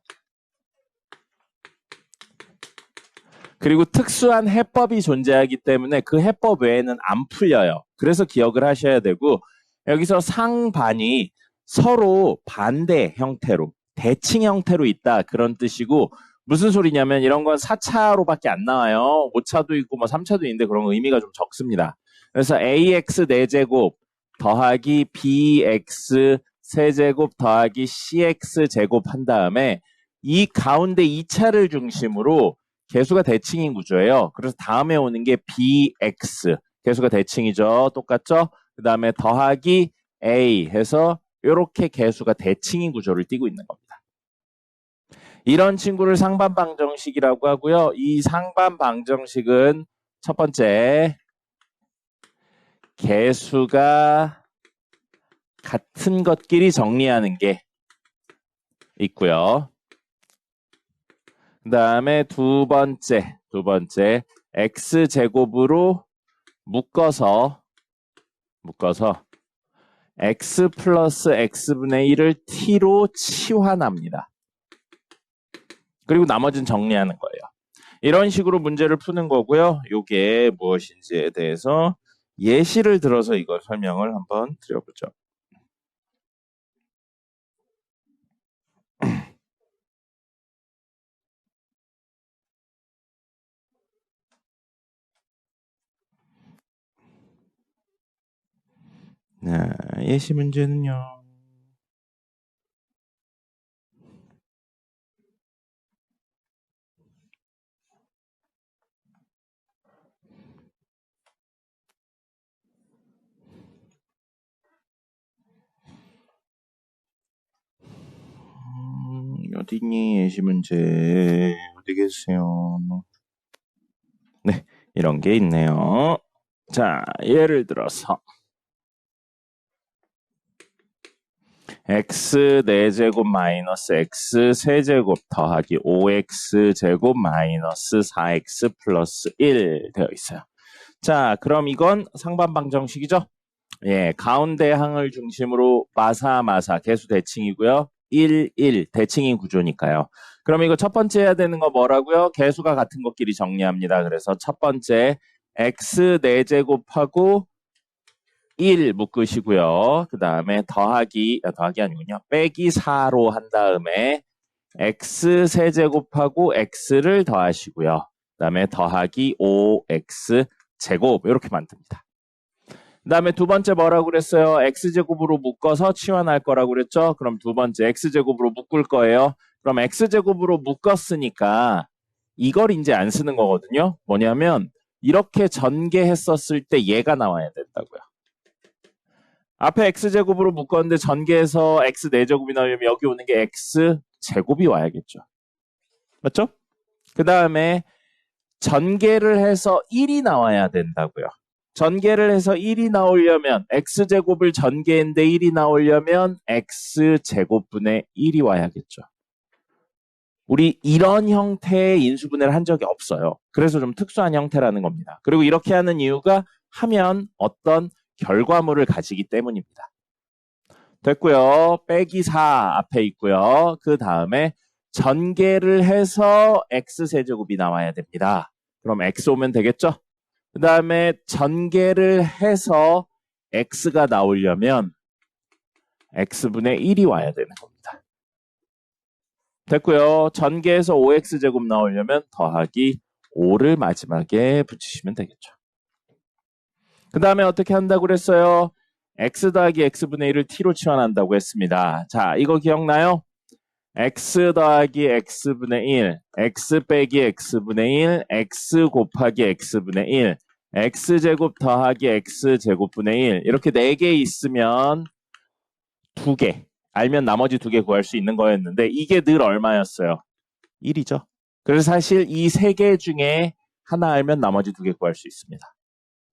그리고 특수한 해법이 존재하기 때문에 그 해법 외에는 안 풀려요. 그래서 기억을 하셔야 되고 여기서 상반이 서로 반대 형태로 대칭 형태로 있다 그런 뜻이고 무슨 소리냐면 이런 건 4차로밖에 안 나와요. 5차도 있고 뭐 3차도 있는데 그런 거 의미가 좀 적습니다. 그래서 ax 4제곱 더하기 bx 세제곱 더하기 cx 제곱 한 다음에 이 가운데 2차를 중심으로 개수가 대칭인 구조예요. 그래서 다음에 오는 게 bx 개수가 대칭이죠. 똑같죠? 그 다음에 더하기 a 해서 이렇게 개수가 대칭인 구조를 띠고 있는 겁니다. 이런 친구를 상반방정식이라고 하고요. 이 상반방정식은 첫 번째 개수가 같은 것끼리 정리하는 게 있고요. 그 다음에 두 번째 x제곱으로 묶어서 x 플러스 x분의 1을 t로 치환합니다. 그리고 나머지는 정리하는 거예요. 이런 식으로 문제를 푸는 거고요. 이게 무엇인지에 대해서 예시를 들어서 이걸 설명을 한번 드려보죠. 예시 문제는요. 어디니 예시 문제 어디 계세요? 네, 이런 게 있네요. 자, 예를 들어서 x 4제곱 마이너스 x 세제곱 더하기 5x 제곱 마이너스 4x 플러스 1 되어 있어요. 자, 그럼 이건 상반방정식이죠? 예, 가운데 항을 중심으로 마사 개수 대칭이고요. 1, 1 대칭인 구조니까요. 그럼 이거 첫 번째 해야 되는 거 뭐라고요? 개수가 같은 것끼리 정리합니다. 그래서 첫 번째 x 4제곱하고 1 묶으시고요. 그 다음에 더하기 아니군요. 빼기 4로 한 다음에 x 세제곱하고 x를 더하시고요. 그 다음에 더하기 5x 제곱 이렇게 만듭니다. 그 다음에 두 번째 뭐라고 그랬어요? x제곱으로 묶어서 치환할 거라고 그랬죠? 그럼 두 번째 x제곱으로 묶을 거예요. 그럼 x제곱으로 묶었으니까 이걸 이제 안 쓰는 거거든요. 뭐냐면 이렇게 전개했었을 때 얘가 나와야 된다고요. 앞에 x제곱으로 묶었는데 전개해서 x 4제곱이 나오려면 여기 오는 게 x제곱이 와야겠죠. 맞죠? 그 다음에 전개를 해서 1이 나와야 된다고요. 전개를 해서 1이 나오려면 x제곱을 전개했는데 1이 나오려면 x제곱분의 1이 와야겠죠. 우리 이런 형태의 인수분해를 한 적이 없어요. 그래서 좀 특수한 형태라는 겁니다. 그리고 이렇게 하는 이유가 하면 어떤 결과물을 가지기 때문입니다. 됐고요. 빼기 4 앞에 있고요. 그 다음에 전개를 해서 x세제곱이 나와야 됩니다. 그럼 x 오면 되겠죠? 그 다음에 전개를 해서 x가 나오려면 x분의 1이 와야 되는 겁니다. 됐고요. 전개해서 5x제곱 나오려면 더하기 5를 마지막에 붙이시면 되겠죠. 그 다음에 어떻게 한다고 그랬어요? x 더하기 x분의 1을 t로 치환한다고 했습니다. 자, 이거 기억나요? x 더하기 x분의 1, x 빼기 x분의 1, x 곱하기 x분의 1, x제곱 더하기 x제곱분의 1 이렇게 4개 있으면 2개 알면 나머지 2개 구할 수 있는 거였는데 이게 늘 얼마였어요? 1이죠. 그래서 사실 이 3개 중에 하나 알면 나머지 2개 구할 수 있습니다.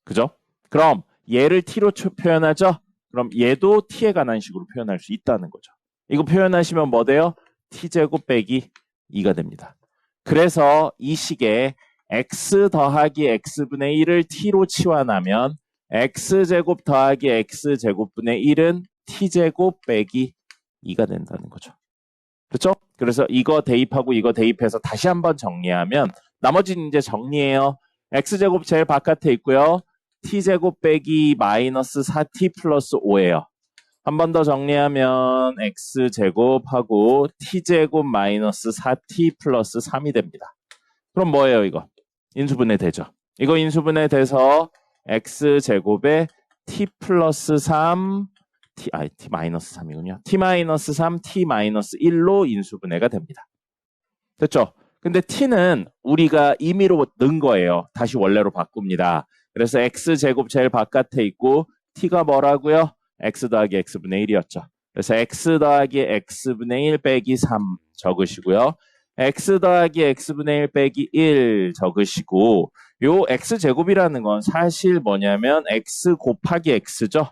그죠? 그럼 얘를 t로 표현하죠? 그럼 얘도 t에 관한 식으로 표현할 수 있다는 거죠. 이거 표현하시면 뭐 돼요? t제곱 빼기 2가 됩니다. 그래서 이 식에 x 더하기 x분의 1을 t로 치환하면 x제곱 더하기 x제곱분의 1은 t제곱 빼기 2가 된다는 거죠. 그렇죠? 그래서 이거 대입하고 이거 대입해서 다시 한번 정리하면 나머지는 이제 정리해요. x제곱 제일 바깥에 있고요. t제곱 빼기 마이너스 4t 플러스 5예요. 한 번 더 정리하면 x제곱하고 t제곱 마이너스 4t 플러스 3이 됩니다. 그럼 뭐예요 이거? 인수분해 되죠. 이거 인수분해 돼서 x제곱에 t 플러스 3, t 마이너스 3이군요. t 마이너스 3, t 마이너스 1로 인수분해가 됩니다. 됐죠? 근데 t는 우리가 임의로 넣은 거예요. 다시 원래로 바꿉니다. 그래서 x제곱 제일 바깥에 있고 t가 뭐라고요? x 더하기 x분의 1이었죠. 그래서 x 더하기 x분의 1 빼기 3 적으시고요. x 더하기 x분의 1 빼기 1 적으시고 요 x제곱이라는 건 사실 뭐냐면 x 곱하기 x죠.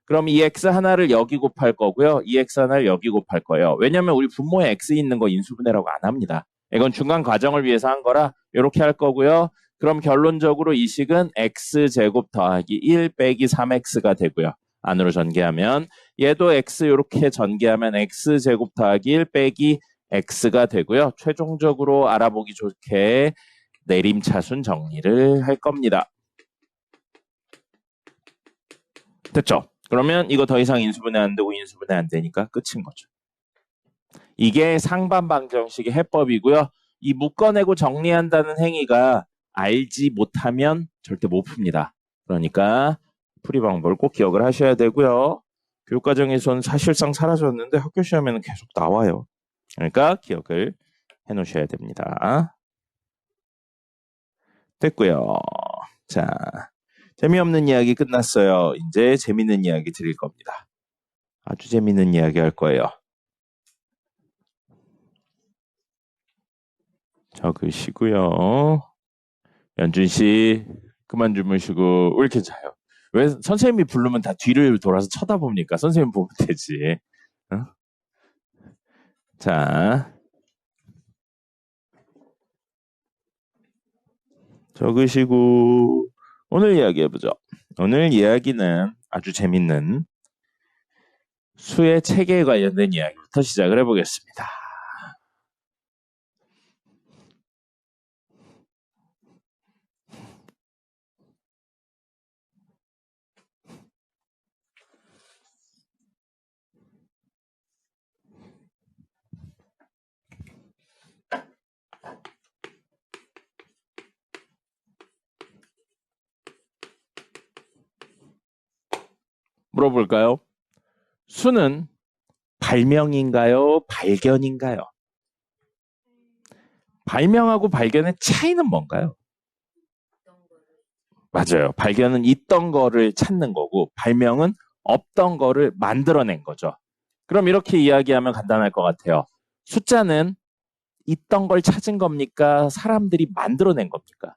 그럼 이 x 하나를 여기 곱할 거고요. 이 x 하나를 여기 곱할 거예요. 왜냐면 우리 분모에 x 있는 거 인수분해라고 안 합니다. 이건 중간 과정을 위해서 한 거라 이렇게 할 거고요. 그럼 결론적으로 이 식은 x제곱 더하기 1 빼기 3x가 되고요. 안으로 전개하면 얘도 x 이렇게 전개하면 x제곱 더하기 1 빼기 x가 되고요. 최종적으로 알아보기 좋게 내림차순 정리를 할 겁니다. 됐죠? 그러면 이거 더 이상 인수분해 안 되고 인수분해 안 되니까 끝인 거죠. 이게 상반방정식의 해법이고요. 이 묶어내고 정리한다는 행위가 알지 못하면 절대 못 풉니다. 그러니까 풀이 방법을 꼭 기억을 하셔야 되고요. 교육과정에서는 사실상 사라졌는데 학교 시험에는 계속 나와요. 그러니까 기억을 해놓으셔야 됩니다. 됐고요. 자, 재미없는 이야기 끝났어요. 이제 재밌는 이야기 드릴 겁니다. 아주 재밌는 이야기 할 거예요. 적으시고요. 연준 씨 그만 주무시고 왜 이렇게 자요? 왜 선생님이 부르면 다 뒤를 돌아서 쳐다봅니까? 선생님 보면 되지. 어? 자, 적으시고 오늘 이야기해보죠. 오늘 이야기는 아주 재밌는 수의 체계에 관련된 이야기부터 시작을 해보겠습니다. 물어볼까요? 수는 발명인가요? 발견인가요? 발명하고 발견의 차이는 뭔가요? 맞아요. 발견은 있던 거를 찾는 거고 발명은 없던 거를 만들어낸 거죠. 그럼 이렇게 이야기하면 간단할 것 같아요. 숫자는 있던 걸 찾은 겁니까? 사람들이 만들어낸 겁니까?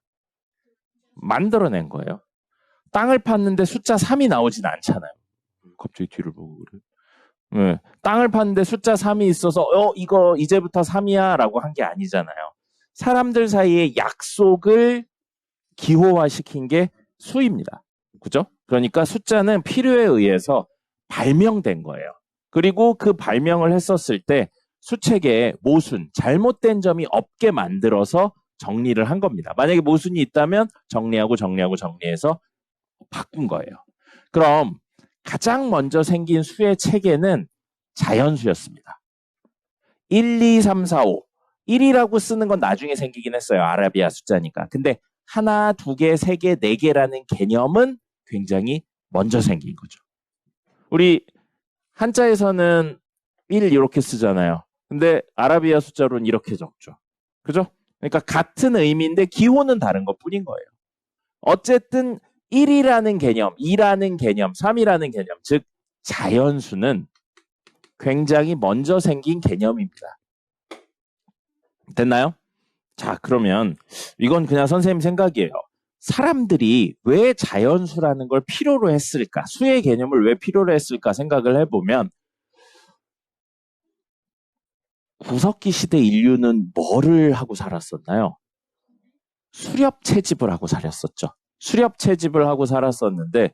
만들어낸 거예요. 땅을 팠는데 숫자 3이 나오진 않잖아요. 갑자기 뒤를 보고 그래. 네. 땅을 팠는데 숫자 3이 있어서 이거 이제부터 3이야 라고 한 게 아니잖아요. 사람들 사이에 약속을 기호화시킨 게 수입니다. 그죠? 그러니까 숫자는 필요에 의해서 발명된 거예요. 그리고 그 발명을 했었을 때 수체계에 모순, 잘못된 점이 없게 만들어서 정리를 한 겁니다. 만약에 모순이 있다면 정리해서 바꾼 거예요. 그럼 가장 먼저 생긴 수의 체계는 자연수였습니다. 1, 2, 3, 4, 5. 1이라고 쓰는 건 나중에 생기긴 했어요. 아라비아 숫자니까. 근데 하나, 두 개, 세 개, 네 개라는 개념은 굉장히 먼저 생긴 거죠. 우리 한자에서는 1 이렇게 쓰잖아요. 근데 아라비아 숫자로는 이렇게 적죠. 그죠? 그러니까 같은 의미인데 기호는 다른 것 뿐인 거예요. 어쨌든 1이라는 개념, 2라는 개념, 3이라는 개념, 즉 자연수는 굉장히 먼저 생긴 개념입니다. 됐나요? 자, 그러면 이건 그냥 선생님 생각이에요. 사람들이 왜 자연수라는 걸 필요로 했을까? 수의 개념을 왜 필요로 했을까 생각을 해보면 구석기 시대 인류는 뭐를 하고 살았었나요? 수렵 채집을 하고 살았었죠. 수렵 채집을 하고 살았었는데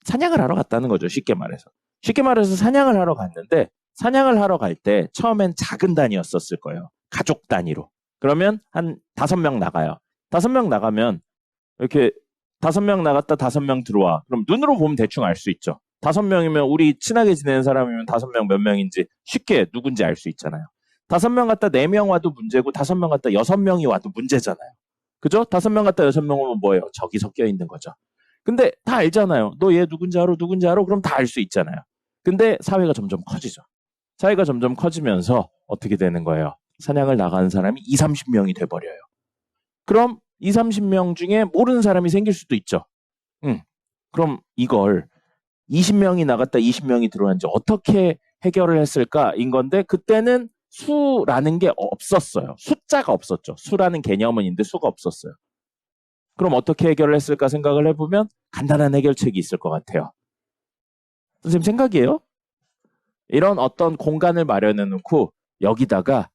사냥을 하러 갔다는 거죠. 쉽게 말해서. 쉽게 말해서 사냥을 하러 갔는데 사냥을 하러 갈 때 처음엔 작은 단위였었을 거예요. 가족 단위로. 그러면 한 5명 나가요. 5명 나가면 이렇게 5명 나갔다 5명 들어와. 그럼 눈으로 보면 대충 알 수 있죠. 5명이면 우리 친하게 지내는 사람이면 5명 몇 명인지 쉽게 누군지 알 수 있잖아요. 5명 갔다 4명 와도 문제고 5명 갔다 6명이 와도 문제잖아요. 그죠? 5명 갔다 6명 오면 뭐예요? 적이 섞여 있는 거죠. 근데 다 알잖아요. 너 얘 누군지 알아? 그럼 다 알 수 있잖아요. 근데 사회가 점점 커지죠. 사회가 점점 커지면서 어떻게 되는 거예요? 사냥을 나가는 사람이 20, 30명이 돼버려요. 그럼 20, 30명 중에 모르는 사람이 생길 수도 있죠. 그럼 이걸 20명이 나갔다 20명이 들어왔는지 어떻게 해결을 했을까인 건데 그때는 수라는 게 없었어요. 숫자가 없었죠. 수라는 개념은 있는데 수가 없었어요. 그럼 어떻게 해결을 했을까 생각을 해보면 간단한 해결책이 있을 것 같아요. 선생님 생각이에요? 이런 어떤 공간을 마련해 놓고 여기다가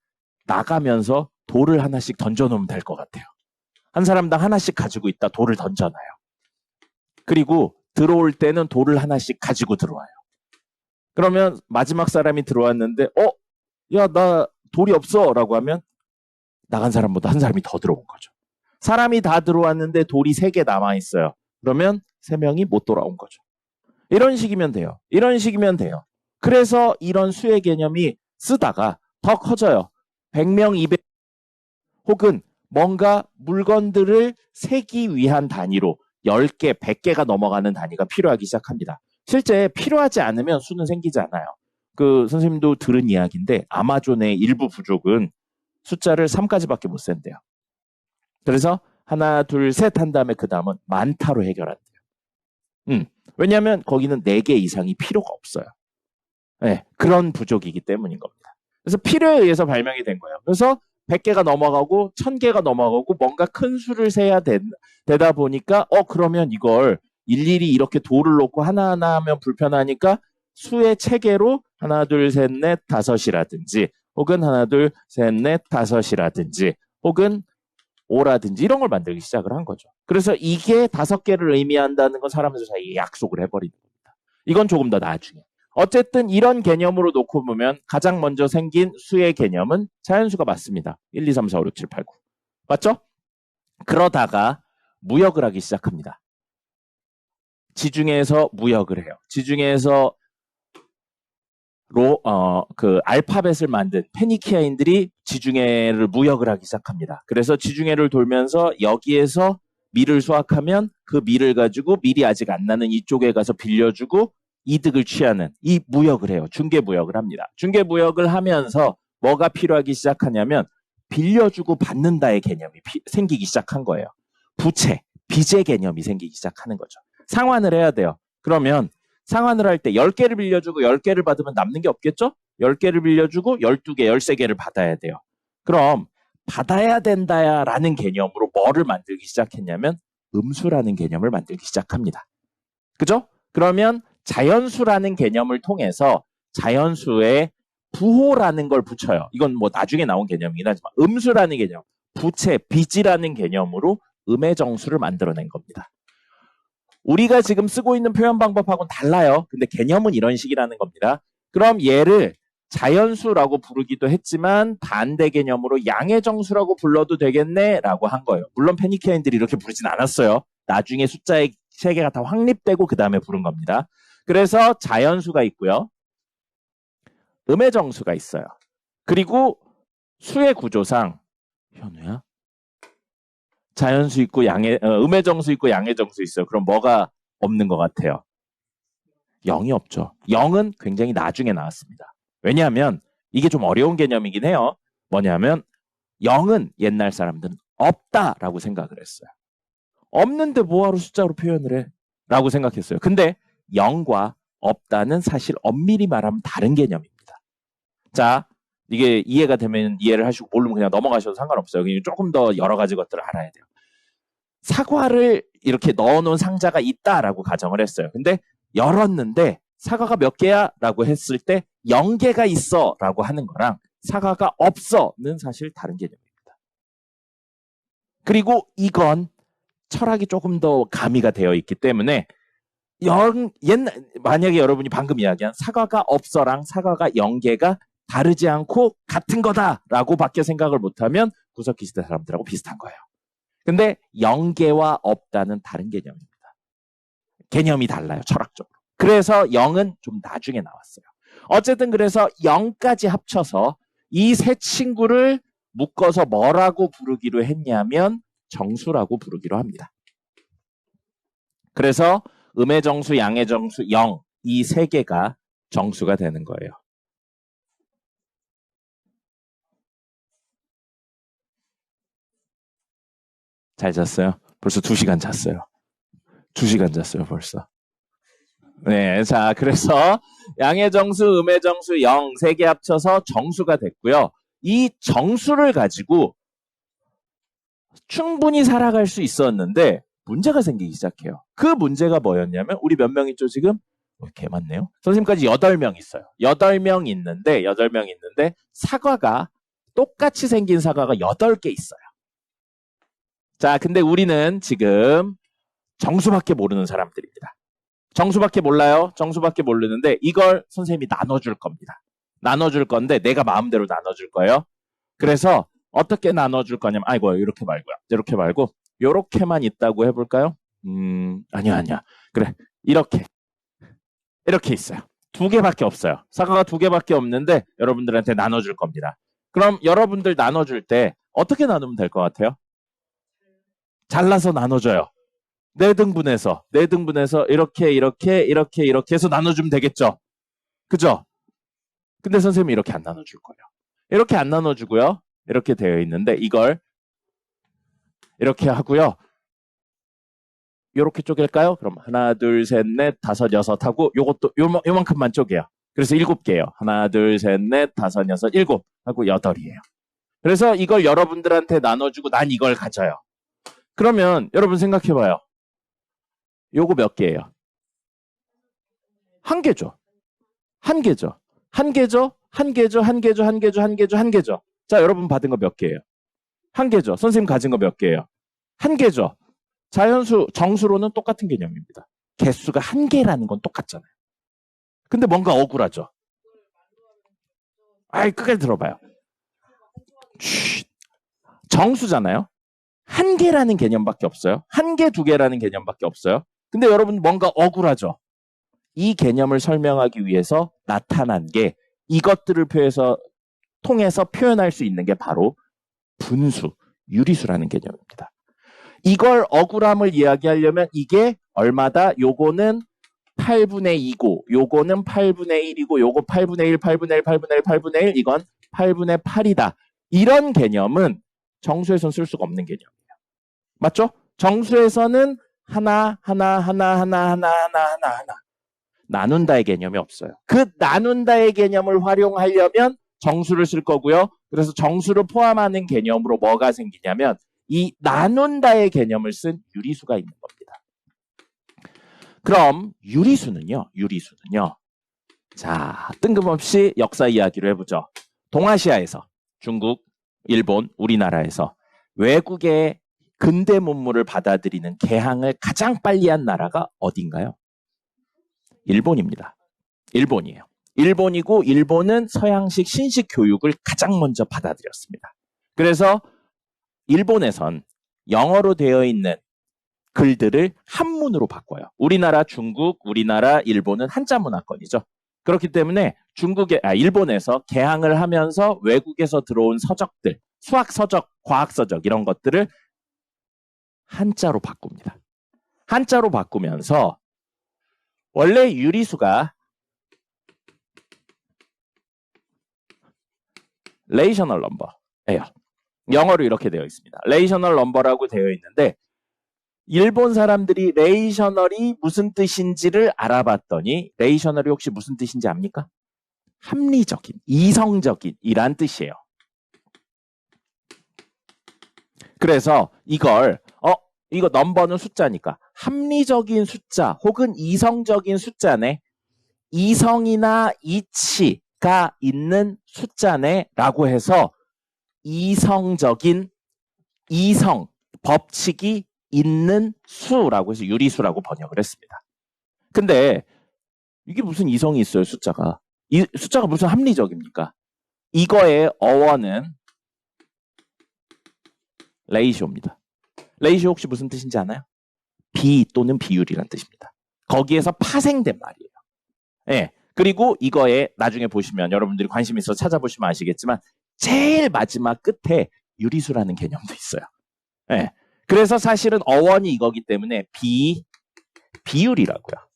나가면서 돌을 하나씩 던져놓으면 될 것 같아요. 한 사람당 하나씩 가지고 있다 돌을 던져놔요. 그리고 들어올 때는 돌을 하나씩 가지고 들어와요. 그러면 마지막 사람이 들어왔는데 야, 나 돌이 없어 라고 하면 나간 사람보다 한 사람이 더 들어온 거죠. 사람이 다 들어왔는데 돌이 3개 남아있어요. 그러면 3명이 못 돌아온 거죠. 이런 식이면 돼요. 그래서 이런 수의 개념이 쓰다가 더 커져요. 100명, 200 혹은 뭔가 물건들을 세기 위한 단위로 10개, 100개가 넘어가는 단위가 필요하기 시작합니다. 실제 필요하지 않으면 수는 생기지 않아요. 선생님도 들은 이야기인데 아마존의 일부 부족은 숫자를 3까지밖에 못 센대요. 그래서 하나, 둘, 셋 한 다음에 그 다음은 많다로 해결한대요. 왜냐하면 거기는 4개 이상이 필요가 없어요. 네, 그런 부족이기 때문인 겁니다. 그래서 필요에 의해서 발명이 된 거예요. 그래서 100개가 넘어가고 1000개가 넘어가고 뭔가 큰 수를 세야 되다 보니까 그러면 이걸 일일이 이렇게 돌을 놓고 하나하나 하면 불편하니까 수의 체계로 하나, 둘, 셋, 넷, 다섯이라든지 혹은 하나, 둘, 셋, 넷, 다섯이라든지 혹은 5라든지 이런 걸 만들기 시작을 한 거죠. 그래서 이게 5개를 의미한다는 건 사람들 사이에 약속을 해버리는 겁니다. 이건 조금 더 나중에. 어쨌든 이런 개념으로 놓고 보면 가장 먼저 생긴 수의 개념은 자연수가 맞습니다. 1, 2, 3, 4, 5, 6, 7, 8, 9. 맞죠? 그러다가 무역을 하기 시작합니다. 지중해에서 무역을 해요. 지중해에서 알파벳을 만든 페니키아인들이 지중해를 무역을 하기 시작합니다. 그래서 지중해를 돌면서 여기에서 밀을 수확하면 그 밀을 가지고 밀이 아직 안 나는 이쪽에 가서 빌려주고 이득을 취하는 이 무역을 해요. 중개무역을 합니다. 중개무역을 하면서 뭐가 필요하기 시작하냐면 빌려주고 받는다의 개념이 생기기 시작한 거예요. 부채, 빚의 개념이 생기기 시작하는 거죠. 상환을 해야 돼요. 그러면 상환을 할 때 10개를 빌려주고 10개를 받으면 남는 게 없겠죠? 10개를 빌려주고 12개, 13개를 받아야 돼요. 그럼 받아야 된다라는 개념으로 뭐를 만들기 시작했냐면 음수라는 개념을 만들기 시작합니다. 그죠? 그러면 자연수라는 개념을 통해서 자연수에 부호라는 걸 붙여요. 이건 뭐 나중에 나온 개념이긴 하지만 음수라는 개념, 부채, 빚이라는 개념으로 음의 정수를 만들어낸 겁니다. 우리가 지금 쓰고 있는 표현 방법하고는 달라요. 근데 개념은 이런 식이라는 겁니다. 그럼 얘를 자연수라고 부르기도 했지만 반대 개념으로 양의 정수라고 불러도 되겠네라고 한 거예요. 물론 페니키아인들이 이렇게 부르진 않았어요. 나중에 숫자의 세계가 다 확립되고 그 다음에 부른 겁니다. 그래서 자연수가 있고요. 음의 정수가 있어요. 그리고 수의 구조상 현우야? 자연수 있고 음의 정수 있고 양의 정수 있어요. 그럼 뭐가 없는 것 같아요? 0이 없죠. 0은 굉장히 나중에 나왔습니다. 왜냐하면 이게 좀 어려운 개념이긴 해요. 뭐냐면 0은 옛날 사람들은 없다라고 생각을 했어요. 없는데 뭐하러 숫자로 표현을 해? 라고 생각했어요. 근데 0과 없다는 사실 엄밀히 말하면 다른 개념입니다. 자, 이게 이해가 되면 이해를 하시고 모르면 그냥 넘어가셔도 상관없어요. 조금 더 여러 가지 것들을 알아야 돼요. 사과를 이렇게 넣어놓은 상자가 있다라고 가정을 했어요. 근데 열었는데 사과가 몇 개야? 라고 했을 때 0개가 있어 라고 하는 거랑 사과가 없어는 사실 다른 개념입니다. 그리고 이건 철학이 조금 더 가미가 되어 있기 때문에 만약에 여러분이 방금 이야기한 사과가 없어랑 사과가 0개가 다르지 않고 같은 거다라고 밖에 생각을 못하면 구석기 시대 사람들하고 비슷한 거예요. 근데 0개와 없다는 다른 개념입니다. 개념이 달라요, 철학적으로. 그래서 0은 좀 나중에 나왔어요. 어쨌든 그래서 0까지 합쳐서 이 세 친구를 묶어서 뭐라고 부르기로 했냐면 정수라고 부르기로 합니다. 그래서 음의 정수, 양의 정수, 0, 이 세 개가 정수가 되는 거예요. 잘 잤어요? 벌써 2시간 잤어요. 2시간 잤어요, 벌써. 네, 자, 그래서 양의 정수, 음의 정수, 0, 세 개 합쳐서 정수가 됐고요. 이 정수를 가지고 충분히 살아갈 수 있었는데 문제가 생기기 시작해요. 그 문제가 뭐였냐면 우리 몇 명 있죠, 지금? 개 많네요. 선생님까지 8명 있어요. 8명 있는데 사과가 똑같이 생긴 사과가 8개 있어요. 자, 근데 우리는 지금 정수밖에 모르는 사람들입니다. 정수밖에 몰라요. 정수밖에 모르는데 이걸 선생님이 나눠줄 겁니다. 나눠줄 건데 내가 마음대로 나눠줄 거예요. 그래서 어떻게 나눠줄 거냐면 이렇게 말고요. 이렇게 말고 이렇게만 있다고 해볼까요? 아니야. 그래, 이렇게 있어요. 2개밖에 없어요. 사과가 2개밖에 없는데 여러분들한테 나눠줄 겁니다. 그럼 여러분들 나눠줄 때 어떻게 나누면 될 것 같아요? 잘라서 나눠줘요. 4등분해서 이렇게 해서 나눠주면 되겠죠. 그죠? 근데 선생님이 이렇게 안 나눠줄 거예요. 이렇게 안 나눠주고요. 이렇게 되어 있는데 이걸 이렇게 하고요. 이렇게 쪼갤까요? 그럼 하나, 둘, 셋, 넷, 다섯, 여섯 하고 요것도 요만큼만 쪼개요. 그래서 7개예요. 하나, 둘, 셋, 넷, 다섯, 여섯, 7 하고 8이에요. 그래서 이걸 여러분들한테 나눠주고 난 이걸 가져요. 그러면 여러분 생각해봐요. 요거 몇 개예요? 1개죠. 1개죠. 자, 여러분 받은 거 몇 개예요? 1개죠. 선생님 가진 거 몇 개예요? 1개죠. 자연수, 정수로는 똑같은 개념입니다. 개수가 1개라는 건 똑같잖아요. 근데 뭔가 억울하죠. 끝까지 들어봐요. 정수잖아요. 1개라는 개념밖에 없어요. 1개, 2개라는 개념밖에 없어요. 근데 여러분 뭔가 억울하죠. 이 개념을 설명하기 위해서 나타난 게 이것들을 통해서 표현할 수 있는 게 바로 분수, 유리수라는 개념입니다. 이걸 억울함을 이야기하려면 이게 얼마다? 요거는 8분의 2고 요거는 8분의 1이고 요거 8분의 1, 8분의 1, 8분의 1, 8분의 1 이건 8분의 8이다. 이런 개념은 정수에서는 쓸 수가 없는 개념이에요. 맞죠? 정수에서는 하나 나눈다의 개념이 없어요. 그 나눈다의 개념을 활용하려면 정수를 쓸 거고요. 그래서 정수를 포함하는 개념으로 뭐가 생기냐면 이 나눈다의 개념을 쓴 유리수가 있는 겁니다. 그럼 유리수는요. 자, 뜬금없이 역사 이야기를 해보죠. 동아시아에서 중국, 일본, 우리나라에서 외국의 근대 문물을 받아들이는 개항을 가장 빨리 한 나라가 어딘가요? 일본입니다. 일본이에요. 일본이고 일본은 서양식 신식 교육을 가장 먼저 받아들였습니다. 그래서 일본에선 영어로 되어 있는 글들을 한문으로 바꿔요. 우리나라, 중국, 우리나라, 일본은 한자 문화권이죠. 그렇기 때문에 일본에서 개항을 하면서 외국에서 들어온 서적들, 수학 서적, 과학 서적 이런 것들을 한자로 바꿉니다. 한자로 바꾸면서 원래 유리수가 레이셔널 넘버예요. 영어로 이렇게 되어 있습니다. 레이셔널 넘버라고 되어 있는데 일본 사람들이 레이셔널이 무슨 뜻인지를 알아봤더니 레이셔널이 혹시 무슨 뜻인지 압니까? 합리적인, 이성적인 이란 뜻이에요. 그래서 이거 넘버는 숫자니까 합리적인 숫자 혹은 이성적인 숫자네, 이성이나 이치가 있는 숫자네 라고 해서 이성적인, 이성, 법칙이 있는 수라고 해서 유리수라고 번역을 했습니다. 근데 이게 무슨 이성이 있어요, 숫자가. 이 숫자가 무슨 합리적입니까? 이거의 어원은 레이쇼입니다. 레이쇼 혹시 무슨 뜻인지 아나요? 비 또는 비율이란 뜻입니다. 거기에서 파생된 말이에요. 예. 그리고 이거에 나중에 보시면 여러분들이 관심 있어서 찾아보시면 아시겠지만 제일 마지막 끝에 유리수라는 개념도 있어요. 예. 그래서 사실은 어원이 이거기 때문에 비율이라고요.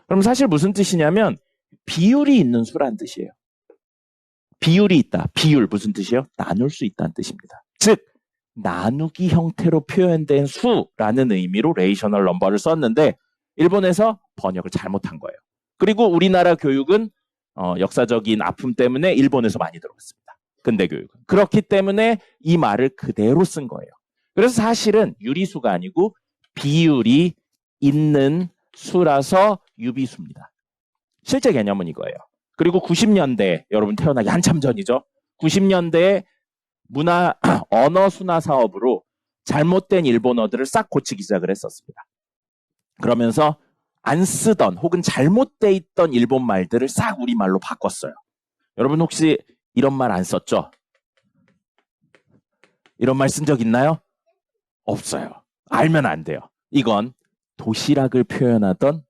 그럼 사실 무슨 뜻이냐면 비율이 있는 수란 뜻이에요. 비율이 있다. 비율 무슨 뜻이에요? 나눌 수 있다는 뜻입니다. 즉 나누기 형태로 표현된 수라는 의미로 레이셔널 넘버를 썼는데 일본에서 번역을 잘못한 거예요. 그리고 우리나라 교육은 역사적인 아픔 때문에 일본에서 많이 들어갔습니다. 근대 교육은. 그렇기 때문에 이 말을 그대로 쓴 거예요. 그래서 사실은 유리수가 아니고 비율이 있는 수라서 유비수입니다. 실제 개념은 이거예요. 그리고 90년대, 여러분 태어나기 한참 전이죠. 90년대에 언어 순화 사업으로 잘못된 일본어들을 싹 고치기 시작을 했었습니다. 그러면서 안 쓰던 혹은 잘못돼 있던 일본 말들을 싹 우리말로 바꿨어요. 여러분 혹시 이런 말 안 썼죠? 이런 말 쓴 적 있나요? 없어요. 알면 안 돼요. 이건 도시락을 표현하던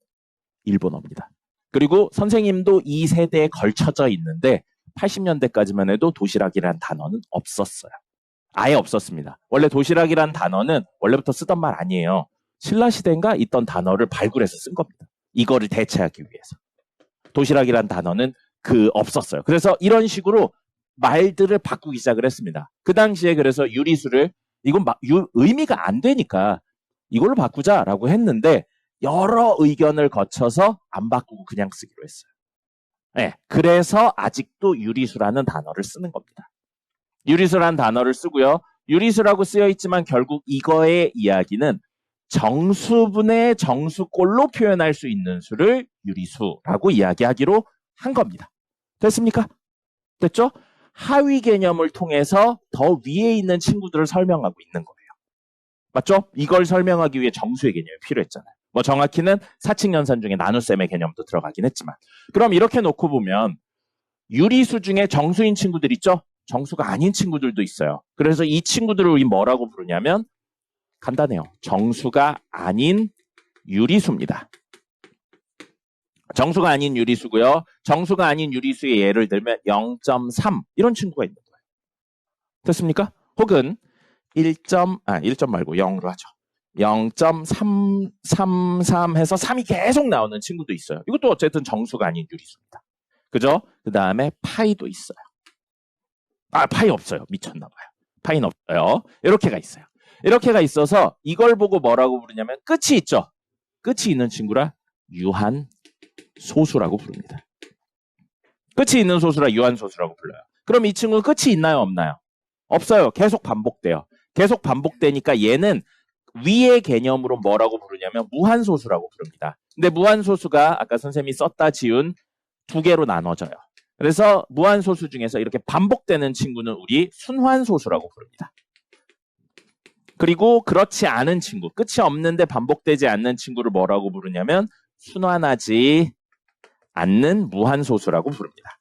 일본어입니다. 그리고 선생님도 이 세대에 걸쳐져 있는데 80년대까지만 해도 도시락이라는 단어는 없었어요. 아예 없었습니다. 원래 도시락이라는 단어는 원래부터 쓰던 말 아니에요. 신라시대인가 있던 단어를 발굴해서 쓴 겁니다. 이거를 대체하기 위해서. 도시락이라는 단어는 없었어요. 그래서 이런 식으로 말들을 바꾸기 시작을 했습니다. 그 당시에 그래서 유리수를 이건 의미가 안 되니까 이걸로 바꾸자라고 했는데 여러 의견을 거쳐서 안 바꾸고 그냥 쓰기로 했어요. 네, 그래서 아직도 유리수라는 단어를 쓰는 겁니다. 유리수라는 단어를 쓰고요. 유리수라고 쓰여 있지만 결국 이거의 이야기는 정수분의 정수꼴로 표현할 수 있는 수를 유리수라고 이야기하기로 한 겁니다. 됐습니까? 됐죠? 하위 개념을 통해서 더 위에 있는 친구들을 설명하고 있는 거예요. 맞죠? 이걸 설명하기 위해 정수의 개념이 필요했잖아요. 뭐 정확히는 사칙연산 중에 나눗셈의 개념도 들어가긴 했지만. 그럼 이렇게 놓고 보면 유리수 중에 정수인 친구들 있죠? 정수가 아닌 친구들도 있어요. 그래서 이 친구들을 우리 뭐라고 부르냐면 간단해요. 정수가 아닌 유리수입니다. 정수가 아닌 유리수고요. 정수가 아닌 유리수의 예를 들면 0.3 이런 친구가 있는 거예요. 됐습니까? 혹은 1점 말고 0으로 하죠. 0.333 해서 3이 계속 나오는 친구도 있어요. 이것도 어쨌든 정수가 아닌 유리수입니다. 그죠? 그 다음에 파이도 있어요. 파이 없어요. 미쳤나 봐요. 파이는 없어요. 이렇게가 있어요. 이렇게가 있어서 이걸 보고 뭐라고 부르냐면 끝이 있죠. 끝이 있는 친구라 유한소수라고 부릅니다. 끝이 있는 소수라 유한소수라고 불러요. 그럼 이 친구는 끝이 있나요? 없나요? 없어요. 계속 반복돼요. 계속 반복되니까 얘는 위의 개념으로 뭐라고 부르냐면 무한소수라고 부릅니다. 근데 무한소수가 아까 선생님이 썼다 지운 두 개로 나눠져요. 그래서 무한소수 중에서 이렇게 반복되는 친구는 우리 순환소수라고 부릅니다. 그리고 그렇지 않은 친구, 끝이 없는데 반복되지 않는 친구를 뭐라고 부르냐면 순환하지 않는 무한소수라고 부릅니다.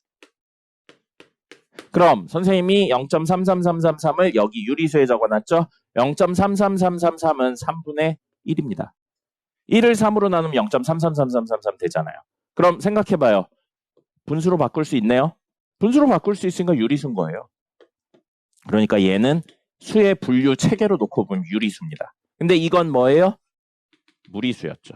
그럼 선생님이 0.33333을 여기 유리수에 적어놨죠? 0.33333은 3분의 1입니다. 1을 3으로 나누면 0.333333 되잖아요. 그럼 생각해봐요. 분수로 바꿀 수 있네요? 분수로 바꿀 수 있으니까 유리수인 거예요. 그러니까 얘는 수의 분류 체계로 놓고 보면 유리수입니다. 근데 이건 뭐예요? 무리수였죠.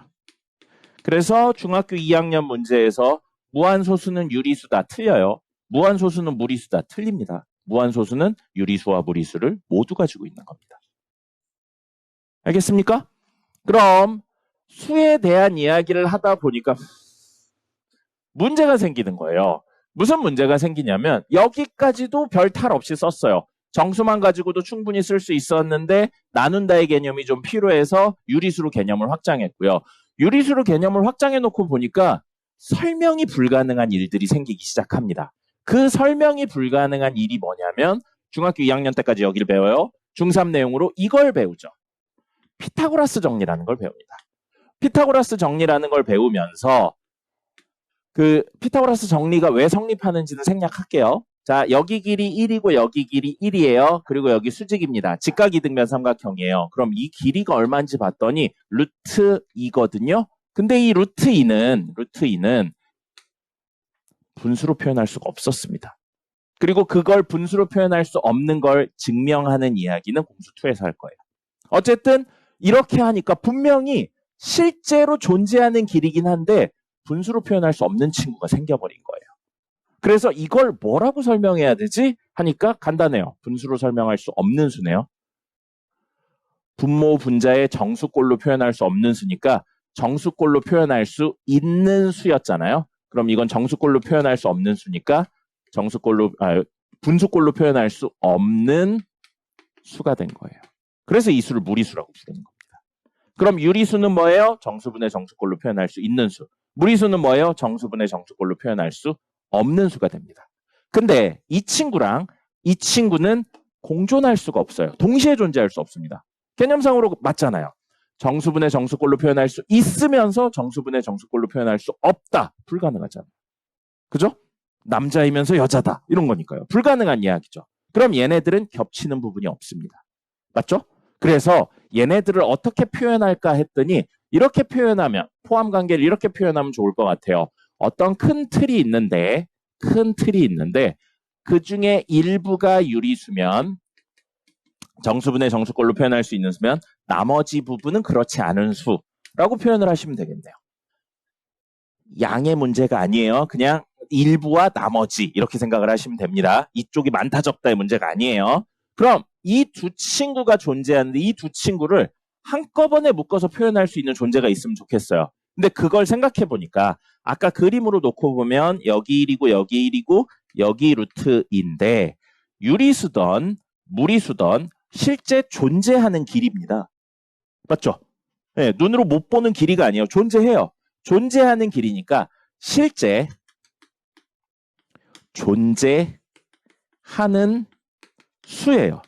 그래서 중학교 2학년 문제에서 무한소수는 유리수다 틀려요. 무한소수는 무리수다 틀립니다. 무한소수는 유리수와 무리수를 모두 가지고 있는 겁니다. 알겠습니까? 그럼 수에 대한 이야기를 하다 보니까 문제가 생기는 거예요. 무슨 문제가 생기냐면 여기까지도 별 탈 없이 썼어요. 정수만 가지고도 충분히 쓸 수 있었는데 나눈다의 개념이 좀 필요해서 유리수로 개념을 확장했고요. 유리수로 개념을 확장해놓고 보니까 설명이 불가능한 일들이 생기기 시작합니다. 그 설명이 불가능한 일이 뭐냐면 중학교 2학년 때까지 여기를 배워요. 중3 내용으로 이걸 배우죠. 피타고라스 정리라는 걸 배웁니다. 피타고라스 정리라는 걸 배우면서 그 피타고라스 정리가 왜 성립하는지는 생략할게요. 자, 여기 길이 1이고 여기 길이 1이에요. 그리고 여기 수직입니다. 직각이등변 삼각형이에요. 그럼 이 길이가 얼마인지 봤더니 루트 2거든요. 근데 이 루트 2는 분수로 표현할 수가 없었습니다. 그리고 그걸 분수로 표현할 수 없는 걸 증명하는 이야기는 공수 2에서 할 거예요. 어쨌든 이렇게 하니까 분명히 실제로 존재하는 길이긴 한데 분수로 표현할 수 없는 친구가 생겨버린 거예요. 그래서 이걸 뭐라고 설명해야 되지? 하니까 간단해요. 분수로 설명할 수 없는 수네요. 분모 분자의 정수꼴로 표현할 수 없는 수니까 정수꼴로 표현할 수 있는 수였잖아요. 그럼 이건 정수꼴로 표현할 수 없는 수니까 분수꼴로 표현할 수 없는 수가 된 거예요. 그래서 이 수를 무리수라고 부르는 겁니다. 그럼 유리수는 뭐예요? 정수분의 정수꼴로 표현할 수 있는 수. 무리수는 뭐예요? 정수분의 정수꼴로 표현할 수 없는 수가 됩니다. 근데 이 친구랑 이 친구는 공존할 수가 없어요. 동시에 존재할 수 없습니다. 개념상으로 맞잖아요. 정수분의 정수꼴로 표현할 수 있으면서 정수분의 정수꼴로 표현할 수 없다. 불가능하잖아요. 그죠? 남자이면서 여자다. 이런 거니까요. 불가능한 이야기죠. 그럼 얘네들은 겹치는 부분이 없습니다. 맞죠? 그래서 얘네들을 어떻게 표현할까 했더니 이렇게 표현하면 포함관계를 이렇게 표현하면 좋을 것 같아요. 어떤 큰 틀이 있는데 그 중에 일부가 유리수면 정수분의 정수꼴로 표현할 수 있는 수면 나머지 부분은 그렇지 않은 수라고 표현을 하시면 되겠네요. 양의 문제가 아니에요. 그냥 일부와 나머지 이렇게 생각을 하시면 됩니다. 이쪽이 많다 적다의 문제가 아니에요. 그럼 이 두 친구가 존재하는데 이 두 친구를 한꺼번에 묶어서 표현할 수 있는 존재가 있으면 좋겠어요. 근데 그걸 생각해 보니까 아까 그림으로 놓고 보면 여기 1이고 여기 1이고 여기 루트인데 유리수던 무리수던 실제 존재하는 길이입니다. 맞죠? 네, 눈으로 못 보는 길이가 아니에요. 존재해요. 존재하는 길이니까 실제 존재하는 수예요.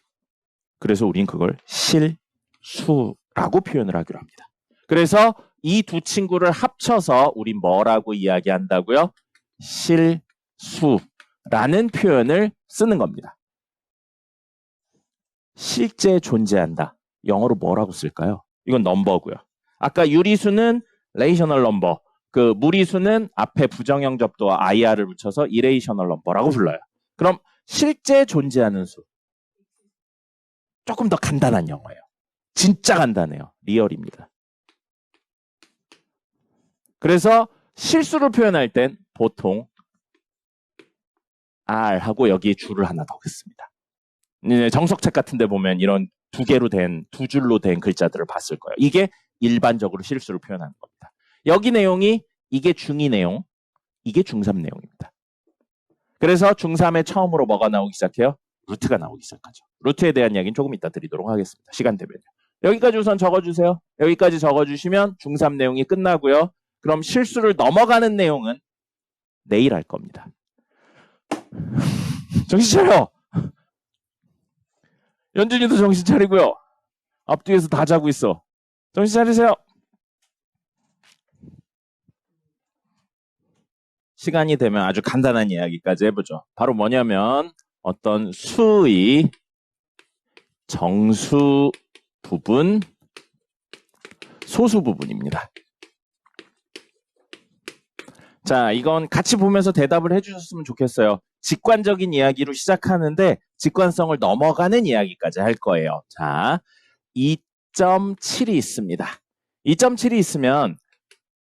그래서 우린 그걸 실수라고 표현을 하기로 합니다. 그래서 이 두 친구를 합쳐서 우린 뭐라고 이야기한다고요? 실수라는 표현을 쓰는 겁니다. 실제 존재한다. 영어로 뭐라고 쓸까요? 이건 넘버고요. 아까 유리수는 레이셔널 넘버, 그 무리수는 앞에 부정형 접두와 IR을 붙여서 이레이셔널 넘버라고 불러요. 그럼 실제 존재하는 수. 조금 더 간단한 영어예요. 진짜 간단해요. 리얼입니다. 그래서 실수를 표현할 땐 보통 R 하고 여기에 줄을 하나 넣겠습니다. 정석책 같은 데 보면 이런 두 줄로 된 글자들을 봤을 거예요. 이게 일반적으로 실수를 표현하는 겁니다. 여기 내용이 이게 중2 내용, 이게 중3 내용입니다. 그래서 중3에 처음으로 뭐가 나오기 시작해요? 루트가 나오기 시작하죠. 루트에 대한 이야기는 조금 이따 드리도록 하겠습니다. 시간 되면요. 여기까지 우선 적어주세요. 여기까지 적어주시면 중3 내용이 끝나고요. 그럼 실수를 넘어가는 내용은 내일 할 겁니다. 정신 차려! 연준이도 정신 차리고요. 앞뒤에서 다 자고 있어. 정신 차리세요. 시간이 되면 아주 간단한 이야기까지 해보죠. 바로 뭐냐면 어떤 수의 정수 부분, 소수 부분입니다. 자, 이건 같이 보면서 대답을 해주셨으면 좋겠어요. 직관적인 이야기로 시작하는데 직관성을 넘어가는 이야기까지 할 거예요. 자, 2.7이 있습니다. 2.7이 있으면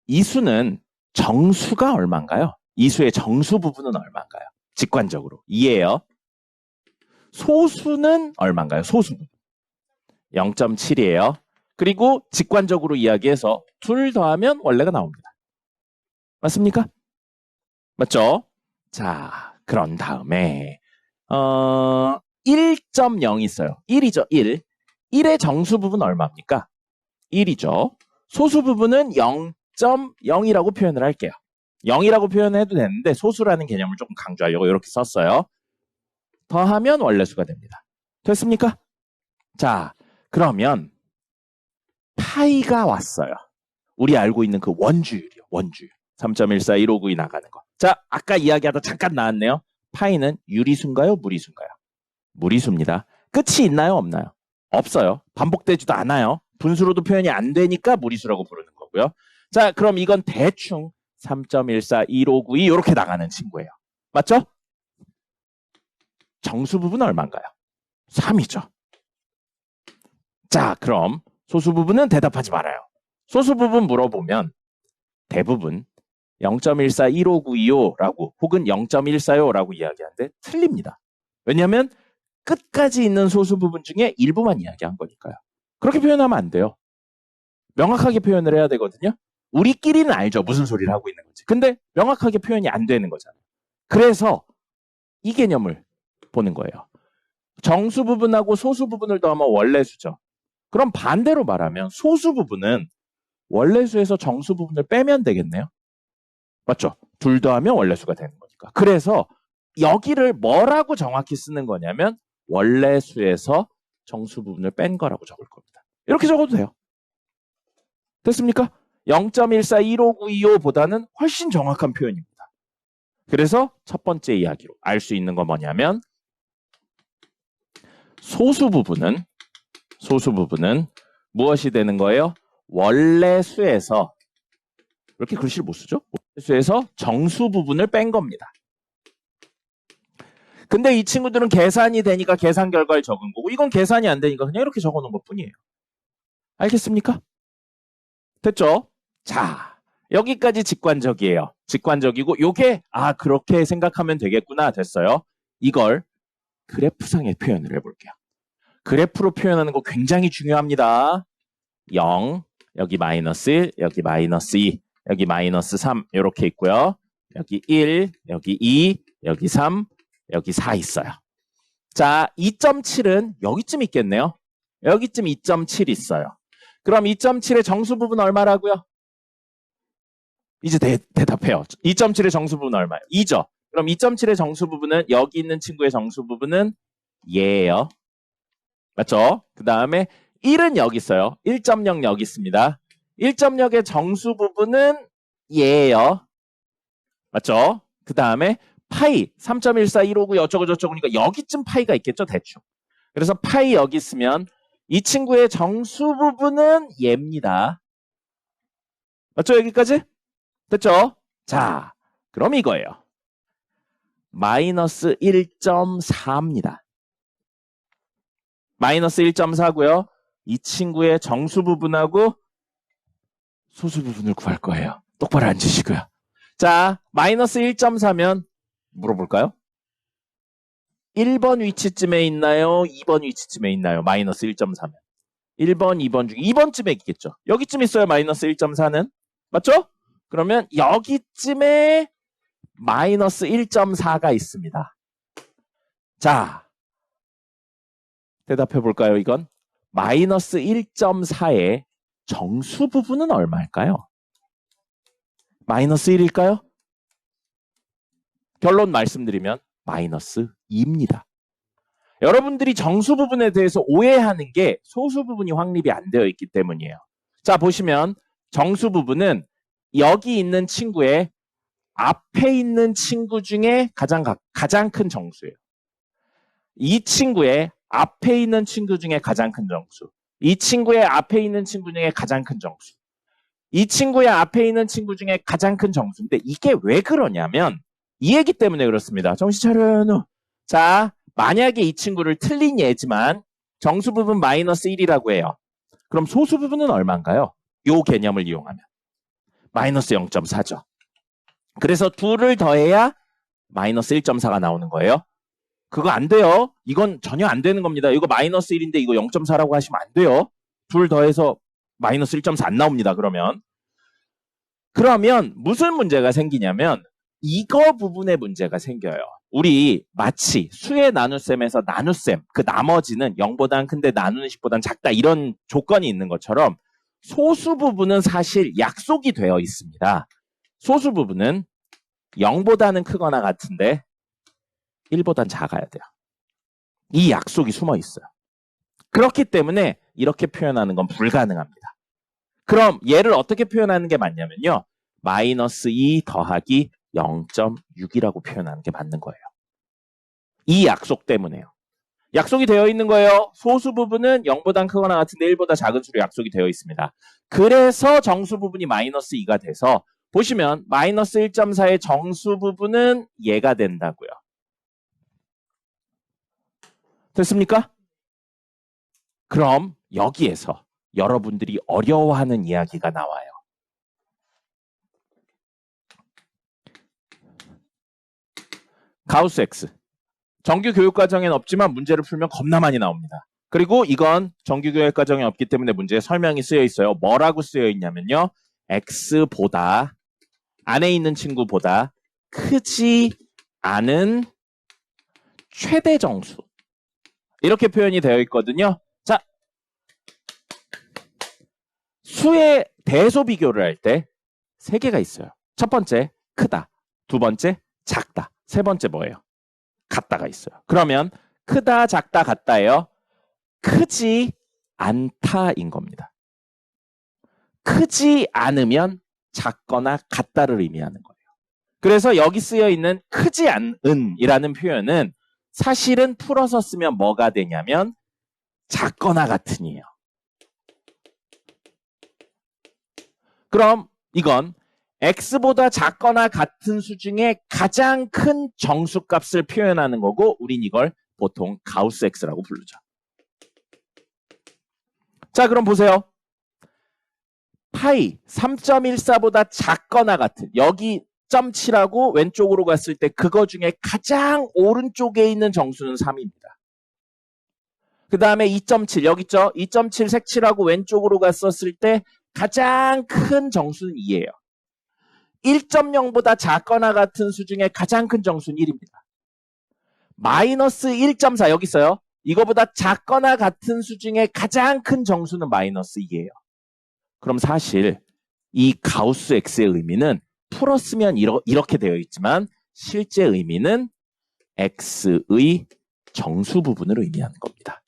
이 수는 정수가 얼마인가요? 이 수의 정수 부분은 얼마인가요? 직관적으로. 2예요. 소수는 얼마인가요? 소수 부분. 0.7이에요. 그리고 직관적으로 이야기해서 둘 더하면 원래가 나옵니다. 맞습니까? 맞죠? 자, 그런 다음에 1.0이 있어요. 1이죠. 1. 1의 정수 부분 얼마입니까? 1이죠. 소수 부분은 0.0이라고 표현을 할게요. 0이라고 표현해도 되는데 소수라는 개념을 조금 강조하려고 이렇게 썼어요. 더하면 원래수가 됩니다. 됐습니까? 자, 그러면 파이가 왔어요. 우리 알고 있는 그 원주율이요. 원주율. 3.141592 나가는 거. 자, 아까 이야기하다 잠깐 나왔네요. 파이는 유리수인가요? 무리수인가요? 무리수입니다. 끝이 있나요? 없나요? 없어요. 반복되지도 않아요. 분수로도 표현이 안 되니까 무리수라고 부르는 거고요. 자, 그럼 이건 대충 3.141592 이렇게 나가는 친구예요. 맞죠? 정수 부분은 얼마인가요? 3이죠. 자, 그럼 소수 부분은 대답하지 말아요. 소수 부분 물어보면 대부분 0.141595라고 혹은 0.145라고 이야기하는데 틀립니다. 왜냐하면 끝까지 있는 소수 부분 중에 일부만 이야기한 거니까요. 그렇게 표현하면 안 돼요. 명확하게 표현을 해야 되거든요. 우리끼리는 알죠. 무슨 소리를 하고 있는 건지. 근데 명확하게 표현이 안 되는 거잖아요. 그래서 이 개념을 보는 거예요. 정수 부분하고 소수 부분을 더하면 원래수죠. 그럼 반대로 말하면 소수 부분은 원래수에서 정수 부분을 빼면 되겠네요. 맞죠? 둘 더하면 원래수가 되는 거니까. 그래서 여기를 뭐라고 정확히 쓰는 거냐면 원래수에서 정수 부분을 뺀 거라고 적을 겁니다. 이렇게 적어도 돼요. 됐습니까? 0.141595보다는 훨씬 정확한 표현입니다. 그래서 첫 번째 이야기로 알 수 있는 건 뭐냐면 소수 부분은 무엇이 되는 거예요? 원래수에서 이렇게 글씨를 못 쓰죠? 원래수에서 정수 부분을 뺀 겁니다. 근데 이 친구들은 계산이 되니까 계산 결과를 적은 거고 이건 계산이 안 되니까 그냥 이렇게 적어놓은 것뿐이에요. 알겠습니까? 됐죠? 자, 여기까지 직관적이에요. 직관적이고 요게 그렇게 생각하면 되겠구나 됐어요. 이걸 그래프상에 표현을 해볼게요. 그래프로 표현하는 거 굉장히 중요합니다. 0, 여기 마이너스 1, 여기 마이너스 2, 여기 마이너스 3 이렇게 있고요. 여기 1, 여기 2, 여기 3, 여기 4 있어요. 자, 2.7은 여기쯤 있겠네요. 여기쯤 2.7 있어요. 그럼 2.7의 정수 부분 얼마라고요? 이제 대답해요. 2.7의 정수 부분 얼마예요? 2죠. 그럼 2.7의 정수 부분은 여기 있는 친구의 정수 부분은 얘예요. 맞죠? 그 다음에 1은 여기 있어요. 1.0 여기 있습니다. 1.0의 정수 부분은 얘예요. 맞죠? 그 다음에 파이 3.14159 어쩌고 저쩌고니까 여기쯤 파이가 있겠죠? 대충. 그래서 파이 여기 있으면 이 친구의 정수 부분은 얘입니다. 맞죠? 여기까지? 됐죠? 자, 그럼 이거예요. 마이너스 1.4입니다. 마이너스 1.4고요. 이 친구의 정수 부분하고 소수 부분을 구할 거예요. 똑바로 앉으시고요. 자, 마이너스 1.4면 물어볼까요? 1번 위치쯤에 있나요? 2번 위치쯤에 있나요? 마이너스 1.4면. 1번, 2번 중에 2번쯤에 있겠죠. 여기쯤 있어요. 마이너스 1.4는. 맞죠? 그러면 여기쯤에 마이너스 1.4가 있습니다. 자, 대답해 볼까요? 이건 마이너스 1.4의 정수 부분은 얼마일까요? 마이너스 1일까요? 결론 말씀드리면 마이너스 2입니다. 여러분들이 정수 부분에 대해서 오해하는 게 소수 부분이 확립이 안 되어 있기 때문이에요. 자, 보시면 정수 부분은 여기 있는 친구의 앞에 있는 친구 중에 가장 큰 정수예요. 이 친구의 앞에 있는 친구 중에 가장 큰 정수. 이 친구의 앞에 있는 친구 중에 가장 큰 정수. 이 친구의 앞에 있는 친구 중에 가장 큰 정수인데 이게 왜 그러냐면 이 얘기 때문에 그렇습니다. 정신 차려요. 자, 만약에 이 친구를 틀린 예지만 정수 부분 마이너스 1이라고 해요. 그럼 소수 부분은 얼마인가요? 요 개념을 이용하면. 마이너스 0.4죠. 그래서 둘을 더해야 마이너스 1.4가 나오는 거예요. 그거 안 돼요. 이건 전혀 안 되는 겁니다. 이거 마이너스 1인데 이거 0.4라고 하시면 안 돼요. 둘 더해서 마이너스 1.4 안 나옵니다. 그러면 무슨 문제가 생기냐면 이거 부분에 문제가 생겨요. 우리 마치 수의 나눗셈에서 나눗셈, 그 나머지는 0보단 큰데 나누는 식보단 작다 이런 조건이 있는 것처럼 소수 부분은 사실 약속이 되어 있습니다. 소수 부분은 0보다는 크거나 같은데 1보단 작아야 돼요. 이 약속이 숨어 있어요. 그렇기 때문에 이렇게 표현하는 건 불가능합니다. 그럼 얘를 어떻게 표현하는 게 맞냐면요. 마이너스 2 더하기 0.6이라고 표현하는 게 맞는 거예요. 이 약속 때문에요. 약속이 되어 있는 거예요. 소수 부분은 0보다 크거나 같은데 1보다 작은 수로 약속이 되어 있습니다. 그래서 정수 부분이 마이너스 2가 돼서 보시면 마이너스 1.4의 정수 부분은 얘가 된다고요. 됐습니까? 그럼 여기에서 여러분들이 어려워하는 이야기가 나와요. 가우스 X. 정규 교육과정엔 없지만 문제를 풀면 겁나 많이 나옵니다. 그리고 이건 정규 교육과정에 없기 때문에 문제에 설명이 쓰여 있어요. 뭐라고 쓰여 있냐면요. X보다 안에 있는 친구보다 크지 않은 최대 정수. 이렇게 표현이 되어 있거든요. 자, 수의 대소 비교를 할 때 세 개가 있어요. 첫 번째, 크다. 두 번째, 작다. 세 번째 뭐예요? 같다가 있어요. 그러면 크다, 작다, 같다예요. 크지 않다인 겁니다. 크지 않으면 작거나 같다를 의미하는 거예요. 그래서 여기 쓰여 있는 크지 않은이라는 표현은 사실은 풀어서 쓰면 뭐가 되냐면 작거나 같은이에요. 그럼 이건 X보다 작거나 같은 수 중에 가장 큰 정수값을 표현하는 거고 우린 이걸 보통 가우스 X라고 부르죠. 자, 그럼 보세요. 파이 3.14보다 작거나 같은 여기 0.7하고 왼쪽으로 갔을 때 그거 중에 가장 오른쪽에 있는 정수는 3입니다. 그 다음에 2.7 여기 있죠? 2.7 색칠하고 왼쪽으로 갔었을 때 가장 큰 정수는 2예요. 1.0보다 작거나 같은 수 중에 가장 큰 정수는 1입니다. 마이너스 1.4 여기 있어요. 이거보다 작거나 같은 수 중에 가장 큰 정수는 마이너스 2예요. 그럼 사실 이 가우스 X의 의미는 풀었으면 이렇게 되어 있지만 실제 의미는 X의 정수 부분을 의미하는 겁니다.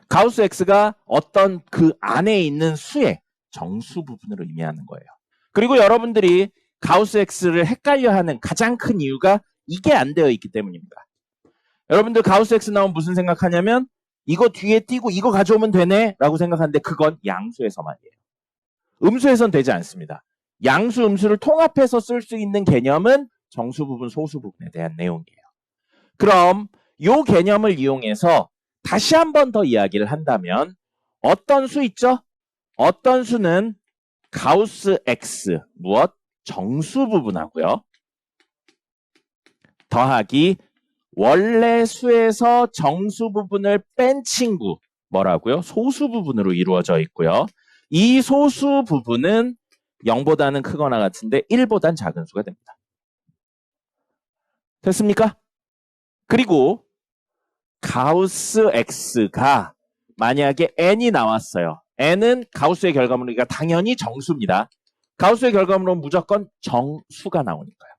가우스 X가 어떤 그 안에 있는 수의 정수 부분을 의미하는 거예요. 그리고 여러분들이 가우스 X를 헷갈려하는 가장 큰 이유가 이게 안 되어 있기 때문입니다. 여러분들 가우스 X 나오면 무슨 생각하냐면 이거 뒤에 띄고 이거 가져오면 되네 라고 생각하는데 그건 양수에서만이에요. 음수에선 되지 않습니다. 양수, 음수를 통합해서 쓸 수 있는 개념은 정수 부분, 소수 부분에 대한 내용이에요. 그럼 이 개념을 이용해서 다시 한 번 더 이야기를 한다면 어떤 수 있죠? 어떤 수는 가우스 X, 무엇? 정수 부분하고요. 더하기 원래 수에서 정수 부분을 뺀 친구, 뭐라고요? 소수 부분으로 이루어져 있고요. 이 소수 부분은 0보다는 크거나 같은데 1보단 작은 수가 됩니다. 됐습니까? 그리고 가우스 X가 만약에 n이 나왔어요. n은 가우스의 결과물이니까 당연히 정수입니다. 가우스의 결과물은 무조건 정수가 나오니까요.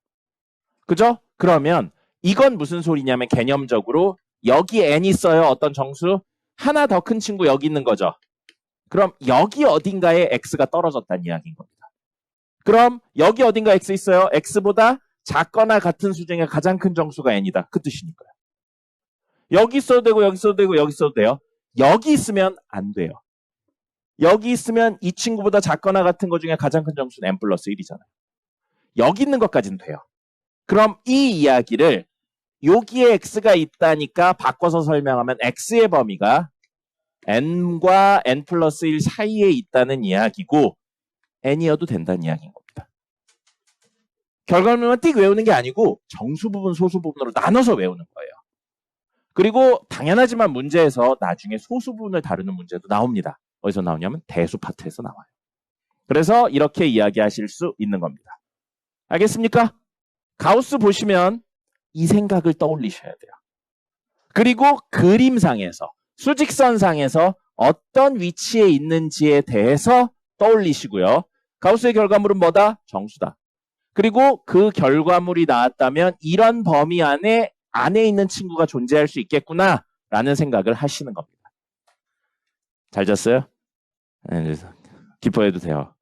그죠? 그러면 이건 무슨 소리냐면 개념적으로 여기 n 있어요. 어떤 정수? 하나 더 큰 친구 여기 있는 거죠. 그럼 여기 어딘가에 x가 떨어졌다는 이야기인 겁니다. 그럼 여기 어딘가 x 있어요. x보다 작거나 같은 수 중에 가장 큰 정수가 n이다. 그 뜻이니까요. 여기 있어도 되고 여기 있어도 되고 여기 있어도 돼요. 여기 있으면 안 돼요. 여기 있으면 이 친구보다 작거나 같은 것 중에 가장 큰 정수는 n 플러스 1이잖아요. 여기 있는 것까지는 돼요. 그럼 이 이야기를 여기에 x가 있다니까 바꿔서 설명하면 x의 범위가 n과 n 플러스 1 사이에 있다는 이야기고 n이어도 된다는 이야기인 겁니다. 결과물만 띡 외우는 게 아니고 정수 부분, 소수 부분으로 나눠서 외우는 거예요. 그리고 당연하지만 문제에서 나중에 소수 부분을 다루는 문제도 나옵니다. 어디서 나오냐면 대수 파트에서 나와요. 그래서 이렇게 이야기하실 수 있는 겁니다. 알겠습니까? 가우스 보시면 이 생각을 떠올리셔야 돼요. 그리고 그림상에서, 수직선상에서 어떤 위치에 있는지에 대해서 떠올리시고요. 가우스의 결과물은 뭐다? 정수다. 그리고 그 결과물이 나왔다면 이런 범위 안에 있는 친구가 존재할 수 있겠구나 라는 생각을 하시는 겁니다. 잘 잤어요? 네, 기뻐해도 돼요.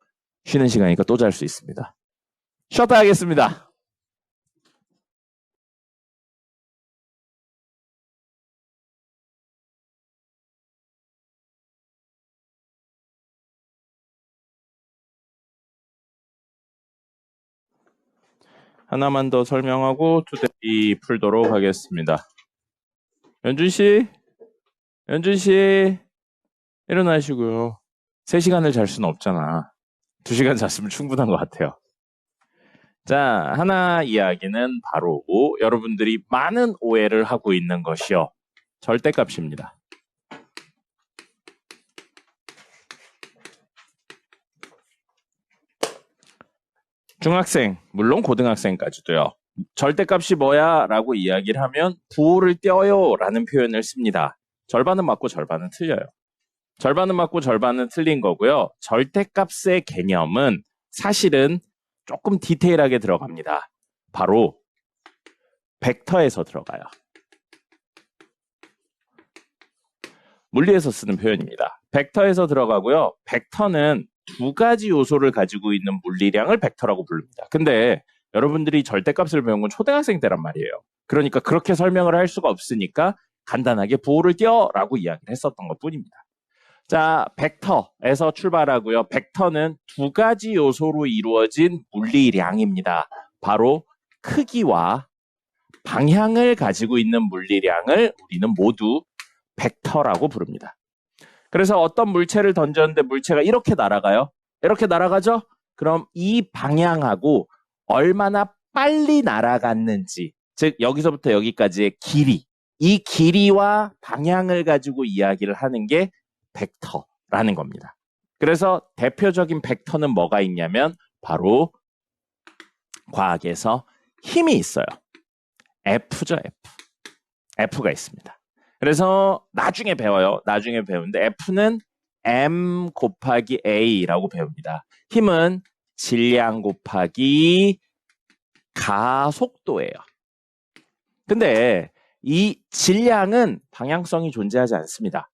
쉬는 시간이니까 또 잘 수 있습니다. 쉬었다 하겠습니다. 하나만 더 설명하고 투데이 풀도록 하겠습니다. 연준 씨, 일어나시고요. 3시간을 잘 수는 없잖아. 2시간 잤으면 충분한 것 같아요. 자, 하나 이야기는 바로 여러분들이 많은 오해를 하고 있는 것이요. 절대값입니다. 중학생, 물론 고등학생까지도요. 절대값이 뭐야? 라고 이야기를 하면 부호를 떼어요 라는 표현을 씁니다. 절반은 맞고 절반은 틀려요. 절반은 맞고 절반은 틀린 거고요. 절대값의 개념은 사실은 조금 디테일하게 들어갑니다. 바로 벡터에서 들어가요. 물리에서 쓰는 표현입니다. 벡터에서 들어가고요. 벡터는 2가지 요소를 가지고 있는 물리량을 벡터라고 부릅니다. 근데 여러분들이 절대값을 배운 건 초등학생 때란 말이에요. 그러니까 그렇게 설명을 할 수가 없으니까 간단하게 부호를 띄어라고 이야기를 했었던 것뿐입니다. 자, 벡터에서 출발하고요. 벡터는 2가지 요소로 이루어진 물리량입니다. 바로 크기와 방향을 가지고 있는 물리량을 우리는 모두 벡터라고 부릅니다. 그래서 어떤 물체를 던졌는데 물체가 이렇게 날아가요. 이렇게 날아가죠? 그럼 이 방향하고 얼마나 빨리 날아갔는지, 즉 여기서부터 여기까지의 길이, 이 길이와 방향을 가지고 이야기를 하는 게 벡터라는 겁니다. 그래서 대표적인 벡터는 뭐가 있냐면 바로 과학에서 힘이 있어요. F죠, F. F가 있습니다. 그래서 나중에 배워요. 나중에 배우는데 F는 M 곱하기 A라고 배웁니다. 힘은 질량 곱하기 가속도예요. 근데 이 질량은 방향성이 존재하지 않습니다.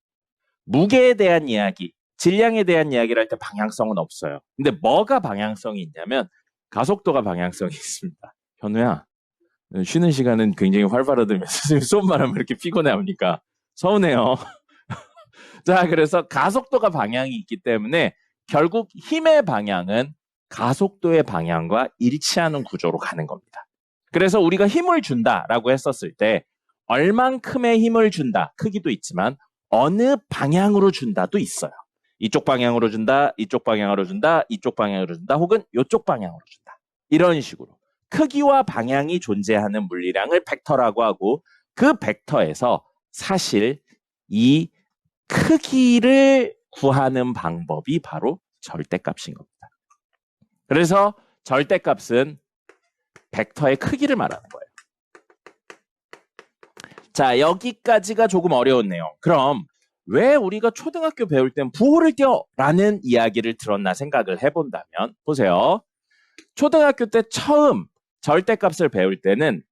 무게에 대한 이야기, 질량에 대한 이야기를 할 때 방향성은 없어요. 근데 뭐가 방향성이 있냐면 가속도가 방향성이 있습니다. 현우야, 쉬는 시간은 굉장히 활발하다면서 선생님 수업 말하면 이렇게 피곤해합니까? 서운해요. 자, 그래서 가속도가 방향이 있기 때문에 결국 힘의 방향은 가속도의 방향과 일치하는 구조로 가는 겁니다. 그래서 우리가 힘을 준다라고 했었을 때 얼만큼의 힘을 준다, 크기도 있지만 어느 방향으로 준다도 있어요. 이쪽 방향으로 준다, 이쪽 방향으로 준다, 이쪽 방향으로 준다, 혹은 이쪽 방향으로 준다. 이런 식으로 크기와 방향이 존재하는 물리량을 벡터라고 하고, 그 벡터에서 사실 이 크기를 구하는 방법이 바로 절대값인 겁니다. 그래서 절대값은 벡터의 크기를 말하는 거예요. 자, 여기까지가 조금 어려운 내용. 그럼 왜 우리가 초등학교 배울 땐 부호를 띄어라는 이야기를 들었나 생각을 해본다면, 보세요. 초등학교 때 처음 절대값을 배울 때는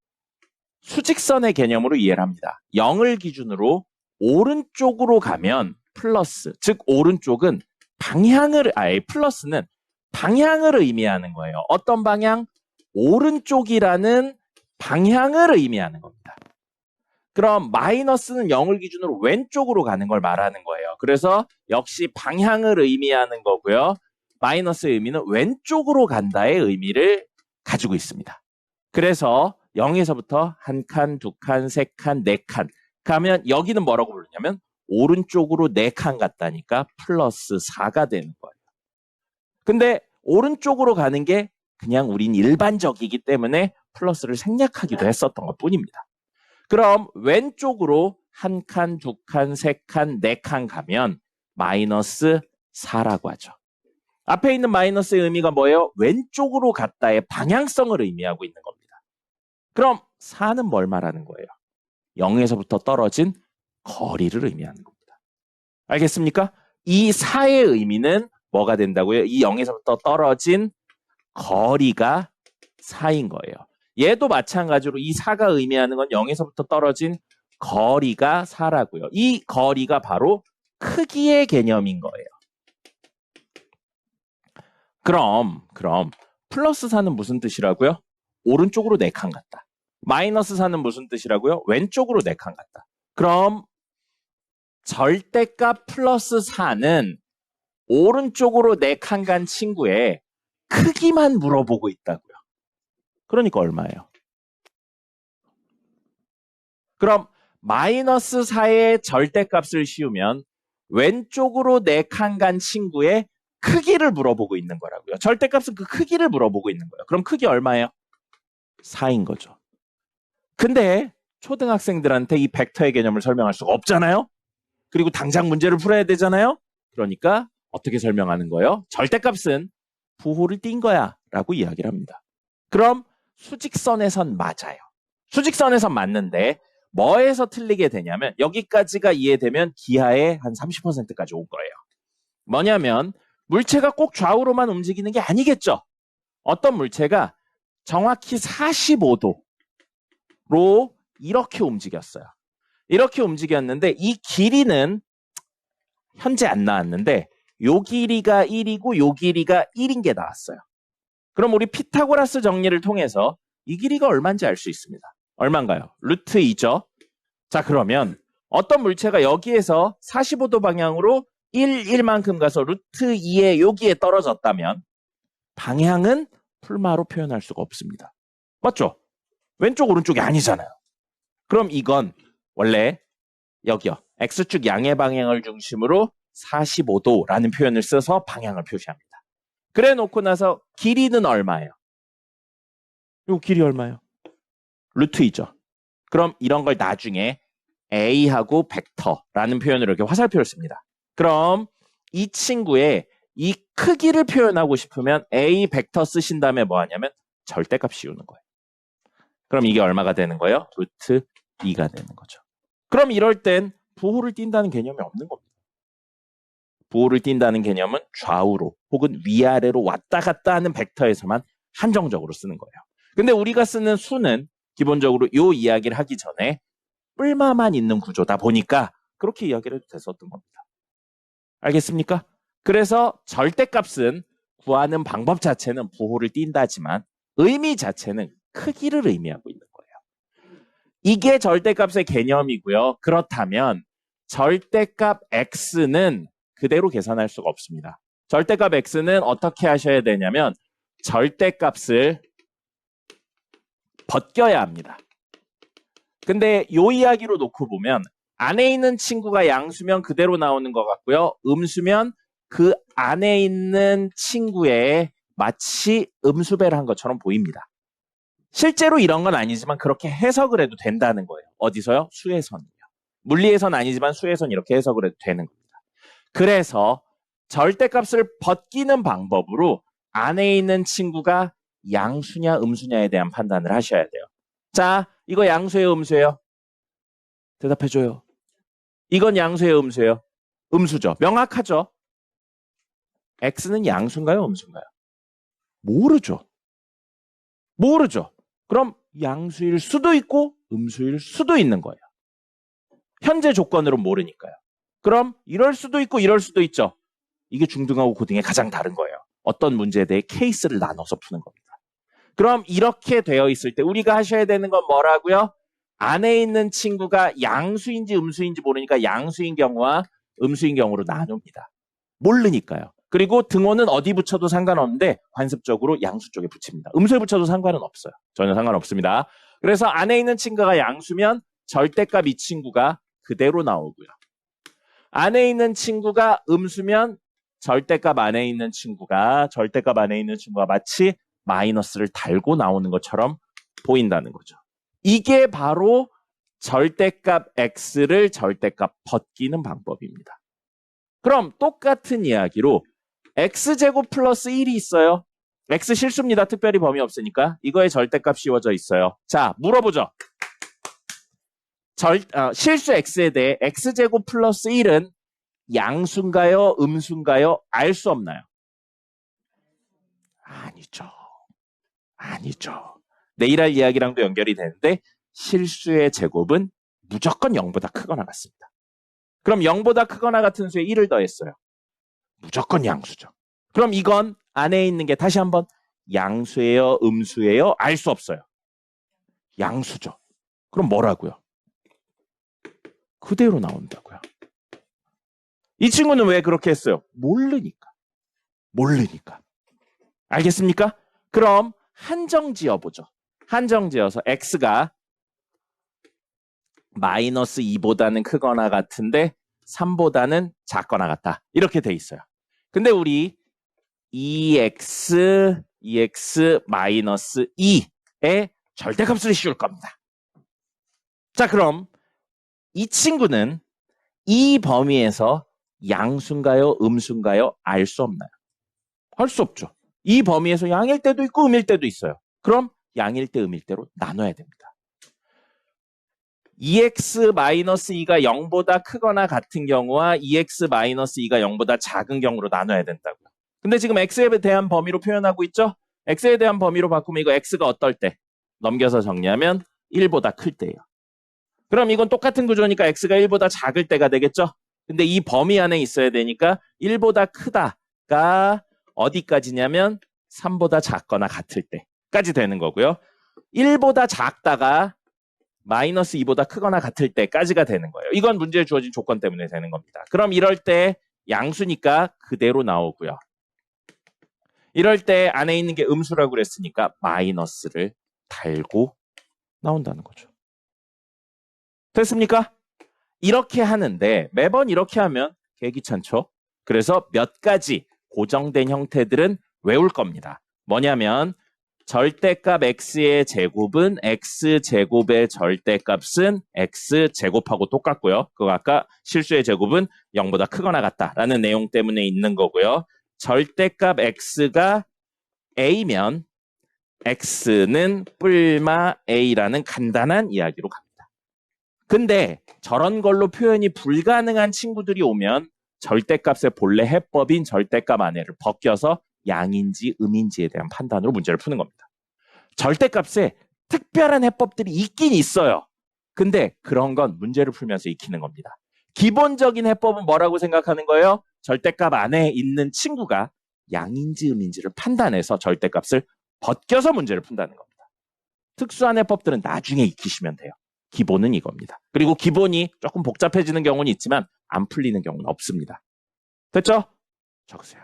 수직선의 개념으로 이해를 합니다. 0을 기준으로 오른쪽으로 가면 플러스, 즉 오른쪽은 플러스는 방향을 의미하는 거예요. 어떤 방향? 오른쪽이라는 방향을 의미하는 겁니다. 그럼 마이너스는 0을 기준으로 왼쪽으로 가는 걸 말하는 거예요. 그래서 역시 방향을 의미하는 거고요. 마이너스의 의미는 왼쪽으로 간다의 의미를 가지고 있습니다. 그래서 0에서부터 한 칸, 두 칸, 세 칸, 네 칸 가면 여기는 뭐라고 부르냐면 오른쪽으로 4칸 갔다니까 플러스 4가 되는 거예요. 근데 오른쪽으로 가는 게 그냥 우린 일반적이기 때문에 플러스를 생략하기도 했었던 것 뿐입니다. 그럼 왼쪽으로 한 칸, 두 칸, 세 칸, 네 칸 가면 마이너스 4라고 하죠. 앞에 있는 마이너스의 의미가 뭐예요? 왼쪽으로 갔다의 방향성을 의미하고 있는 겁니다. 그럼 4는 뭘 말하는 거예요? 0에서부터 떨어진 거리를 의미하는 겁니다. 알겠습니까? 이 4의 의미는 뭐가 된다고요? 이 0에서부터 떨어진 거리가 4인 거예요. 얘도 마찬가지로 이 4가 의미하는 건 0에서부터 떨어진 거리가 4라고요. 이 거리가 바로 크기의 개념인 거예요. 그럼 플러스 4는 무슨 뜻이라고요? 오른쪽으로 4칸 갔다. 마이너스 4는 무슨 뜻이라고요? 왼쪽으로 4칸 갔다. 그럼 절대값 플러스 4는 오른쪽으로 4칸 간 친구의 크기만 물어보고 있다고요. 그러니까 얼마예요? 그럼 마이너스 4의 절대값을 씌우면 왼쪽으로 4칸 간 친구의 크기를 물어보고 있는 거라고요. 절대값은 그 크기를 물어보고 있는 거예요. 그럼 크기 얼마예요? 4인 거죠. 근데 초등학생들한테 이 벡터의 개념을 설명할 수가 없잖아요. 그리고 당장 문제를 풀어야 되잖아요. 그러니까 어떻게 설명하는 거예요? 절대값은 부호를 띈 거야 라고 이야기를 합니다. 그럼 수직선에선 맞아요. 수직선에선 맞는데 뭐에서 틀리게 되냐면 여기까지가 이해되면 기하의 한 30%까지 올 거예요. 뭐냐면 물체가 꼭 좌우로만 움직이는 게 아니겠죠. 어떤 물체가 정확히 45도로 이렇게 움직였어요. 이렇게 움직였는데 이 길이는 현재 안 나왔는데 요 길이가 1이고 요 길이가 1인 게 나왔어요. 그럼 우리 피타고라스 정리를 통해서 이 길이가 얼마인지 알 수 있습니다. 얼마인가요? 루트 2죠. 자, 그러면 어떤 물체가 여기에서 45도 방향으로 1만큼 가서 루트 2에 여기에 떨어졌다면 방향은 풀마로 표현할 수가 없습니다. 맞죠? 왼쪽 오른쪽이 아니잖아요. 그럼 이건 원래 여기요. X축 양의 방향을 중심으로 45도라는 표현을 써서 방향을 표시합니다. 그래 놓고 나서 길이는 얼마예요? 요 길이 얼마예요? 루트 2죠. 그럼 이런 걸 나중에 A하고 벡터라는 표현으로 이렇게 화살표를 씁니다. 그럼 이 친구의 이 크기를 표현하고 싶으면 A 벡터 쓰신 다음에 뭐 하냐면 절대값 씌우는 거예요. 그럼 이게 얼마가 되는 거예요? 루트 2가 되는 거죠. 그럼 이럴 땐 부호를 띈다는 개념이 없는 겁니다. 부호를 띈다는 개념은 좌우로 혹은 위아래로 왔다 갔다 하는 벡터에서만 한정적으로 쓰는 거예요. 근데 우리가 쓰는 수는 기본적으로 이 이야기를 하기 전에 뿔마만 있는 구조다 보니까 그렇게 이야기를 해도 됐었던 겁니다. 알겠습니까? 그래서 절대값은 구하는 방법 자체는 부호를 띈다지만 의미 자체는 크기를 의미하고 있는 거예요. 이게 절대값의 개념이고요. 그렇다면 절대값 x는 그대로 계산할 수가 없습니다. 절대값 x는 어떻게 하셔야 되냐면 절대값을 벗겨야 합니다. 근데 이 이야기로 놓고 보면 안에 있는 친구가 양수면 그대로 나오는 것 같고요. 음수면 그 안에 있는 친구의 마치 음수배를 한 것처럼 보입니다. 실제로 이런 건 아니지만 그렇게 해석을 해도 된다는 거예요. 어디서요? 수에서는요. 물리에서는 아니지만 수에서는 이렇게 해석을 해도 되는 겁니다. 그래서 절대값을 벗기는 방법으로 안에 있는 친구가 양수냐 음수냐에 대한 판단을 하셔야 돼요. 자, 이거 양수예요, 음수예요? 대답해줘요. 이건 양수예요, 음수예요? 음수죠. 명확하죠? x는 양수인가요, 음수인가요? 모르죠. 그럼 양수일 수도 있고 음수일 수도 있는 거예요. 현재 조건으로 모르니까요. 그럼 이럴 수도 있고 이럴 수도 있죠. 이게 중등하고 고등의 가장 다른 거예요. 어떤 문제에 대해 케이스를 나눠서 푸는 겁니다. 그럼 이렇게 되어 있을 때 우리가 하셔야 되는 건 뭐라고요? 안에 있는 친구가 양수인지 음수인지 모르니까 양수인 경우와 음수인 경우로 나눕니다. 모르니까요. 그리고 등호는 어디 붙여도 상관없는데 관습적으로 양수 쪽에 붙입니다. 음수에 붙여도 상관은 없어요. 전혀 상관없습니다. 그래서 안에 있는 친구가 양수면 절대값 이 친구가 그대로 나오고요. 안에 있는 친구가 음수면 절대값 안에 있는 친구가 마치 마이너스를 달고 나오는 것처럼 보인다는 거죠. 이게 바로 절대값 x를 절대값 벗기는 방법입니다. 그럼 똑같은 이야기로 x제곱 플러스 1이 있어요. x 실수입니다. 특별히 범위 없으니까. 이거의 절대값 씌워져 있어요. 자, 물어보죠. 실수 x에 대해 x제곱 플러스 1은 양수인가요? 음수인가요? 알 수 없나요? 아니죠. 내일 할 이야기랑도 연결이 되는데 실수의 제곱은 무조건 0보다 크거나 같습니다. 그럼 0보다 크거나 같은 수에 1을 더했어요. 무조건 양수죠. 그럼 이건 안에 있는 게 다시 한번 양수예요? 음수예요? 알 수 없어요. 양수죠. 그럼 뭐라고요? 그대로 나온다고요. 이 친구는 왜 그렇게 했어요? 모르니까. 알겠습니까? 그럼 한정 지어보죠. 한정 지어서 x가 마이너스 2보다는 크거나 같은데 3보다는 작거나 같다. 이렇게 돼 있어요. 근데 우리 2x 마이너스 2의 절대값을 씌울 겁니다. 자, 그럼 이 친구는 이 범위에서 양수인가요? 음수인가요? 알 수 없나요? 알 수 없죠. 이 범위에서 양일 때도 있고 음일 때도 있어요. 그럼 양일 때 음일 때로 나눠야 됩니다. 2x-2가 0보다 크거나 같은 경우와 2x-2가 0보다 작은 경우로 나눠야 된다고요. 근데 지금 x에 대한 범위로 표현하고 있죠? x에 대한 범위로 바꾸면 이거 x가 어떨 때? 넘겨서 정리하면 1보다 클 때예요. 그럼 이건 똑같은 구조니까 x가 1보다 작을 때가 되겠죠? 근데 이 범위 안에 있어야 되니까 1보다 크다가 어디까지냐면 3보다 작거나 같을 때까지 되는 거고요. 1보다 작다가 마이너스 2보다 크거나 같을 때까지가 되는 거예요. 이건 문제에 주어진 조건 때문에 되는 겁니다. 그럼 이럴 때 양수니까 그대로 나오고요. 이럴 때 안에 있는 게 음수라고 그랬으니까 마이너스를 달고 나온다는 거죠. 됐습니까? 이렇게 하는데 매번 이렇게 하면 개귀찮죠? 그래서 몇 가지 고정된 형태들은 외울 겁니다. 뭐냐면 절대값 x의 제곱은 x제곱의 절대값은 x제곱하고 똑같고요. 그거 아까 실수의 제곱은 0보다 크거나 같다라는 내용 때문에 있는 거고요. 절대값 x가 a면 x는 뿔마 a라는 간단한 이야기로 갑니다. 근데 저런 걸로 표현이 불가능한 친구들이 오면 절대값의 본래 해법인 절대값 안에를 벗겨서 양인지 음인지에 대한 판단으로 문제를 푸는 겁니다. 절대값에 특별한 해법들이 있긴 있어요. 근데 그런 건 문제를 풀면서 익히는 겁니다. 기본적인 해법은 뭐라고 생각하는 거예요? 절대값 안에 있는 친구가 양인지 음인지를 판단해서 절대값을 벗겨서 문제를 푼다는 겁니다. 특수한 해법들은 나중에 익히시면 돼요. 기본은 이겁니다. 그리고 기본이 조금 복잡해지는 경우는 있지만 안 풀리는 경우는 없습니다. 됐죠? 적으세요.